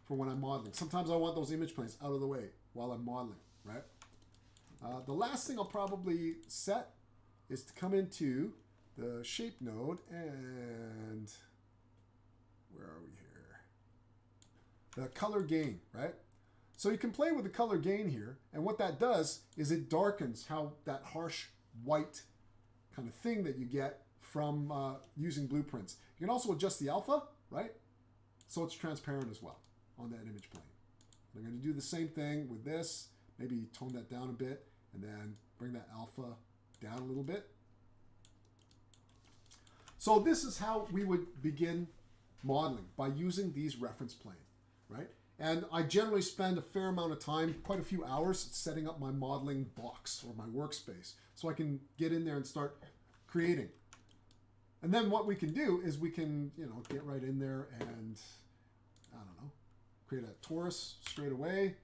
for when I'm modeling. Sometimes I want those image planes out of the way while I'm modeling, right? The last thing I'll probably set is to come into the shape node and where are we here? The color gain, right? So you can play with the color gain here, and what that does is it darkens how that harsh white kind of thing that you get from using blueprints. You can also adjust the alpha, right? So it's transparent as well on that image plane. I'm going to do the same thing with this, maybe tone that down a bit, and then bring that alpha down a little bit. So this is how we would begin modeling, by using these reference planes, right? And I generally spend a fair amount of time, quite a few hours, setting up my modeling box or my workspace so I can get in there and start creating. And then what we can do is we can, get right in there and, I don't know, create a torus straight away,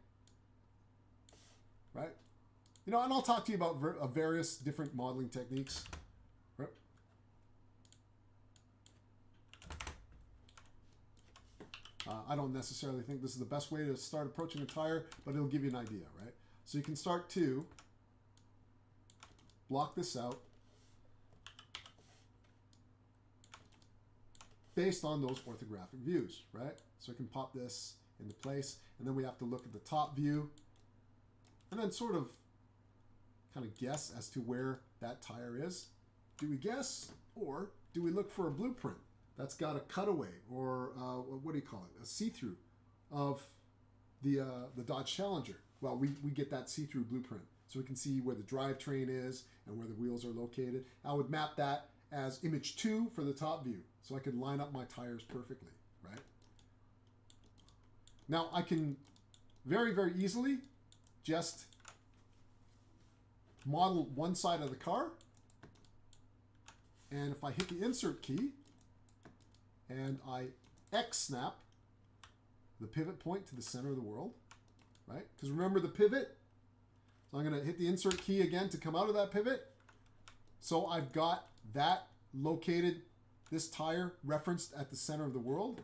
right? And I'll talk to you about various different modeling techniques, right? I don't necessarily think this is the best way to start approaching a tire, but it'll give you an idea, right? So you can start to block this out based on those orthographic views, right? So I can pop this into place, and then we have to look at the top view and then sort of kind of guess as to where that tire is. Do we guess, or do we look for a blueprint that's got a cutaway, or what do you call it, a see-through of the Dodge Challenger? Well, we get that see-through blueprint, so we can see where the drivetrain is and where the wheels are located. I would map that as image 2 for the top view, so I can line up my tires perfectly, right? Now I can very, very easily just model one side of the car, and if I hit the insert key and I X snap the pivot point to the center of the world, right? Because remember the pivot? So I'm going to hit the insert key again to come out of that pivot. So I've got that located, this tire referenced at the center of the world.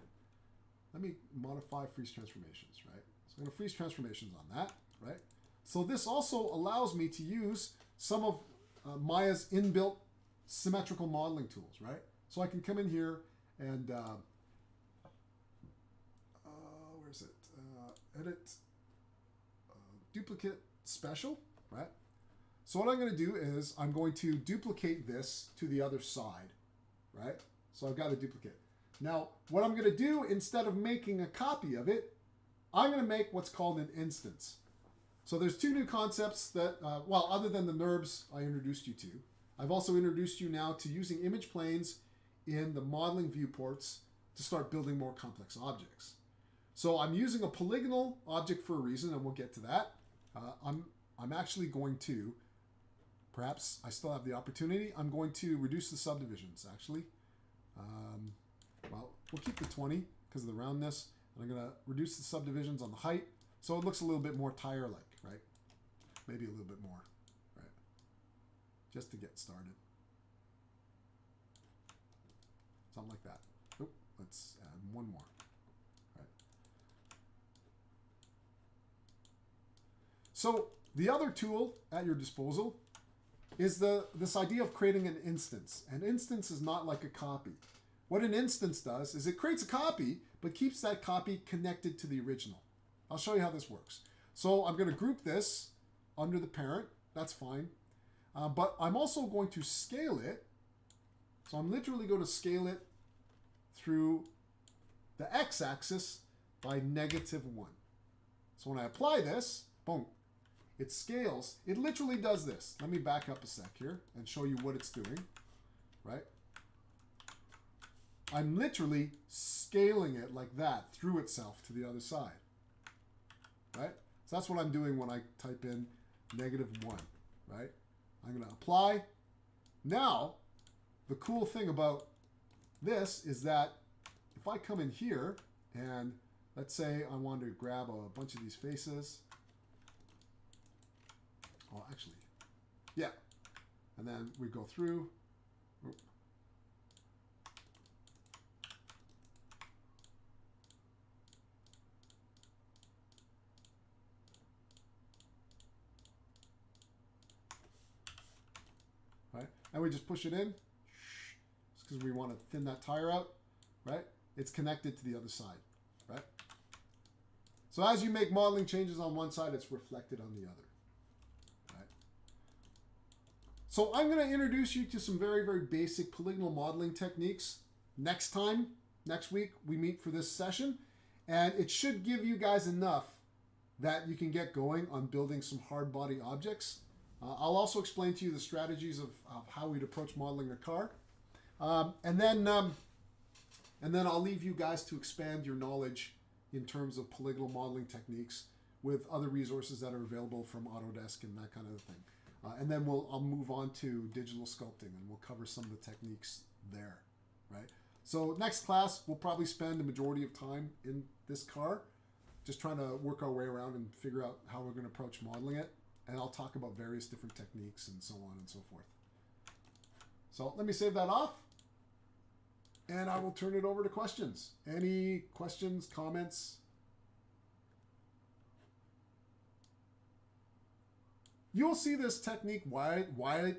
Let me modify freeze transformations, right? So I'm going to freeze transformations on that, right? So this also allows me to use some of Maya's inbuilt symmetrical modeling tools, right? So I can come in here and where's it? Edit duplicate special, right? So what I'm going to do is I'm going to duplicate this to the other side, right? So I've got a duplicate. Now, what I'm going to do, instead of making a copy of it, I'm going to make what's called an instance. So there's two new concepts that, well, other than the NURBS I introduced you to, I've also introduced you now to using image planes in the modeling viewports to start building more complex objects. So I'm using a polygonal object for a reason, and we'll get to that. I'm actually going to, perhaps I still have the opportunity, I'm going to reduce the subdivisions, actually. Well, we'll keep the 20 because of the roundness. And I'm going to reduce the subdivisions on the height so it looks a little bit more tire-like, right? Maybe a little bit more, right? Just to get started. Something like that. Oop, let's add one more. Right. So the other tool at your disposal is this idea of creating an instance. An instance is not like a copy. What an instance does is it creates a copy, but keeps that copy connected to the original. I'll show you how this works. So I'm going to group this under the parent. That's fine. But I'm also going to scale it. So I'm literally going to scale it through the x-axis by -1. So when I apply this, boom, it scales. It literally does this. Let me back up a sec here and show you what it's doing, right? I'm literally scaling it like that through itself to the other side, right? So that's what I'm doing when I type in -1, right? I'm going to apply. Now, the cool thing about this is that if I come in here and let's say I want to grab a bunch of these faces. Oh, actually, yeah. And then we go through. Oop. Right? And we just push it in. Just because we want to thin that tire out, right? It's connected to the other side, right? So as you make modeling changes on one side, it's reflected on the other, right? So I'm going to introduce you to some very, very basic polygonal modeling techniques next time, next week, we meet for this session. And it should give you guys enough that you can get going on building some hard body objects. I'll also explain to you the strategies of how we'd approach modeling a car. And then I'll leave you guys to expand your knowledge in terms of polygonal modeling techniques with other resources that are available from Autodesk and that kind of thing. And then I'll move on to digital sculpting and we'll cover some of the techniques there, right? So next class, we'll probably spend the majority of time in this car, just trying to work our way around and figure out how we're going to approach modeling it. And I'll talk about various different techniques and so on and so forth. So let me save that off. And I will turn it over to questions. Any questions, comments? You'll see this technique widely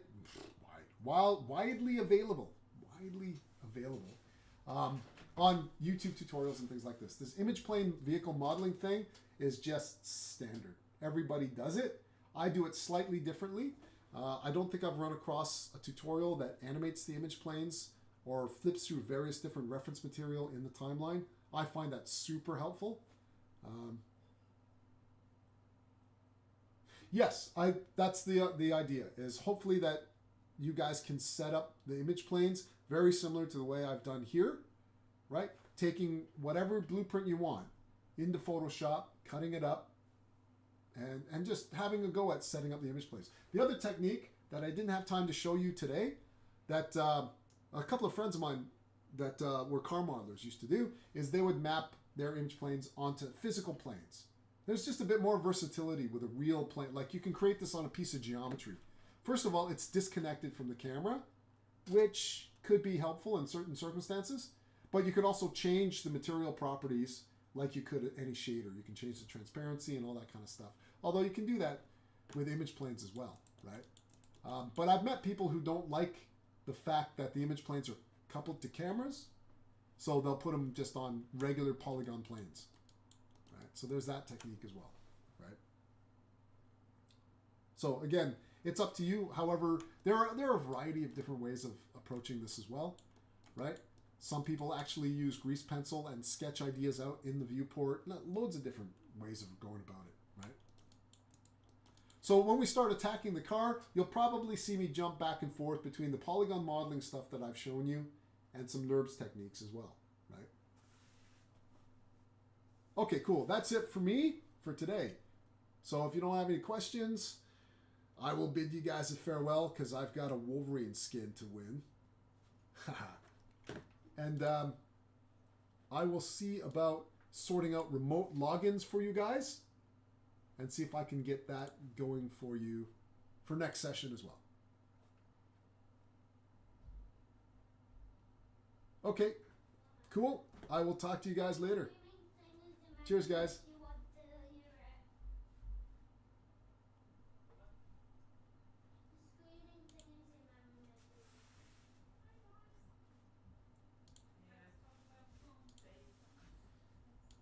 available. Widely available on YouTube tutorials and things like this. This image plane vehicle modeling thing is just standard. Everybody does it. I do it slightly differently. I don't think I've run across a tutorial that animates the image planes or flips through various different reference material in the timeline. I find that super helpful. Yes, that's the idea, is hopefully that you guys can set up the image planes very similar to the way I've done here, right? Taking whatever blueprint you want into Photoshop, cutting it up, and just having a go at setting up the image planes. The other technique that I didn't have time to show you today that a couple of friends of mine that were car modelers used to do is they would map their image planes onto physical planes. There's just a bit more versatility with a real plane. Like you can create this on a piece of geometry. First of all, it's disconnected from the camera, which could be helpful in certain circumstances, but you could also change the material properties like you could any shader. You can change the transparency and all that kind of stuff. Although you can do that with image planes as well, right? But I've met people who don't like the fact that the image planes are coupled to cameras, so they'll put them just on regular polygon planes, right? So there's that technique as well, right? So again, it's up to you. However, there are a variety of different ways of approaching this as well, right? Some people actually use grease pencil and sketch ideas out in the viewport. Loads of different ways of going about it, right? So when we start attacking the car, you'll probably see me jump back and forth between the polygon modeling stuff that I've shown you and some NURBS techniques as well, right? Okay, cool. That's it for me for today. So if you don't have any questions, I will bid you guys a farewell because I've got a Wolverine skin to win. And I will see about sorting out remote logins for you guys and see if I can get that going for you for next session as well. Okay, cool. I will talk to you guys later. Cheers, guys.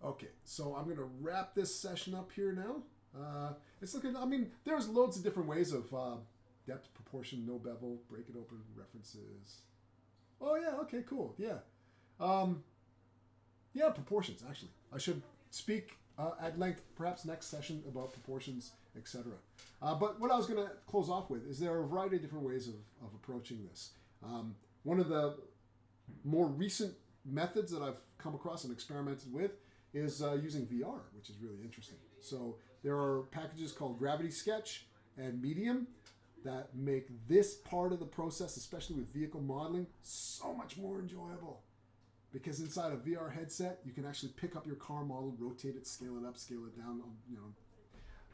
Okay, so I'm going to wrap this session up here now. It's looking, I mean, there's loads of different ways of depth, proportion, no bevel, break it open, references. Oh, yeah, okay, cool, yeah. Yeah, proportions, actually. I should speak at length, perhaps next session, about proportions, etc. But what I was going to close off with is there are a variety of different ways of approaching this. One of the more recent methods that I've come across and experimented with is using VR, which is really interesting. So there are packages called Gravity Sketch and Medium that make this part of the process, especially with vehicle modeling, so much more enjoyable. Because inside a VR headset, you can actually pick up your car model, rotate it, scale it up, scale it down, you know,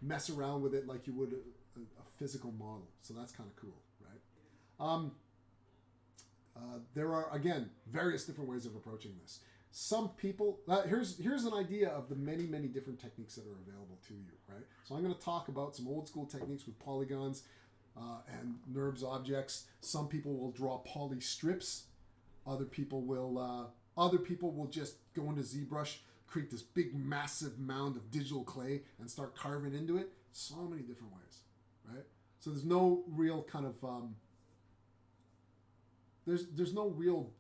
mess around with it like you would a physical model. So that's kind of cool, right? There are, again, various different ways of approaching this. Some people, here's an idea of the many, many different techniques that are available to you, right? So I'm going to talk about some old school techniques with polygons and NURBS objects. Some people will draw poly strips. Other people will just go into ZBrush, create this big, massive mound of digital clay and start carving into it. So many different ways, right? So there's no real kind of there's no real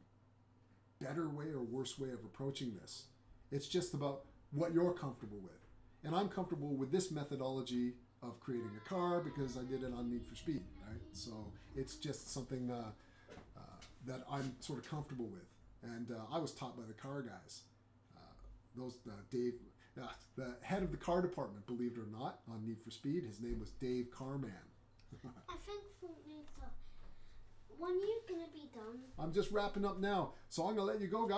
better way or worse way of approaching this. It's just about what you're comfortable with. And I'm comfortable with this methodology of creating a car because I did it on Need for Speed, right? So it's just something that I'm sort of comfortable with. And I was taught by the car guys. Dave, the head of the car department, believe it or not, on Need for Speed, his name was Dave Carman. I think for me, so when are you going to be done? I'm just wrapping up now. So I'm going to let you go, guys.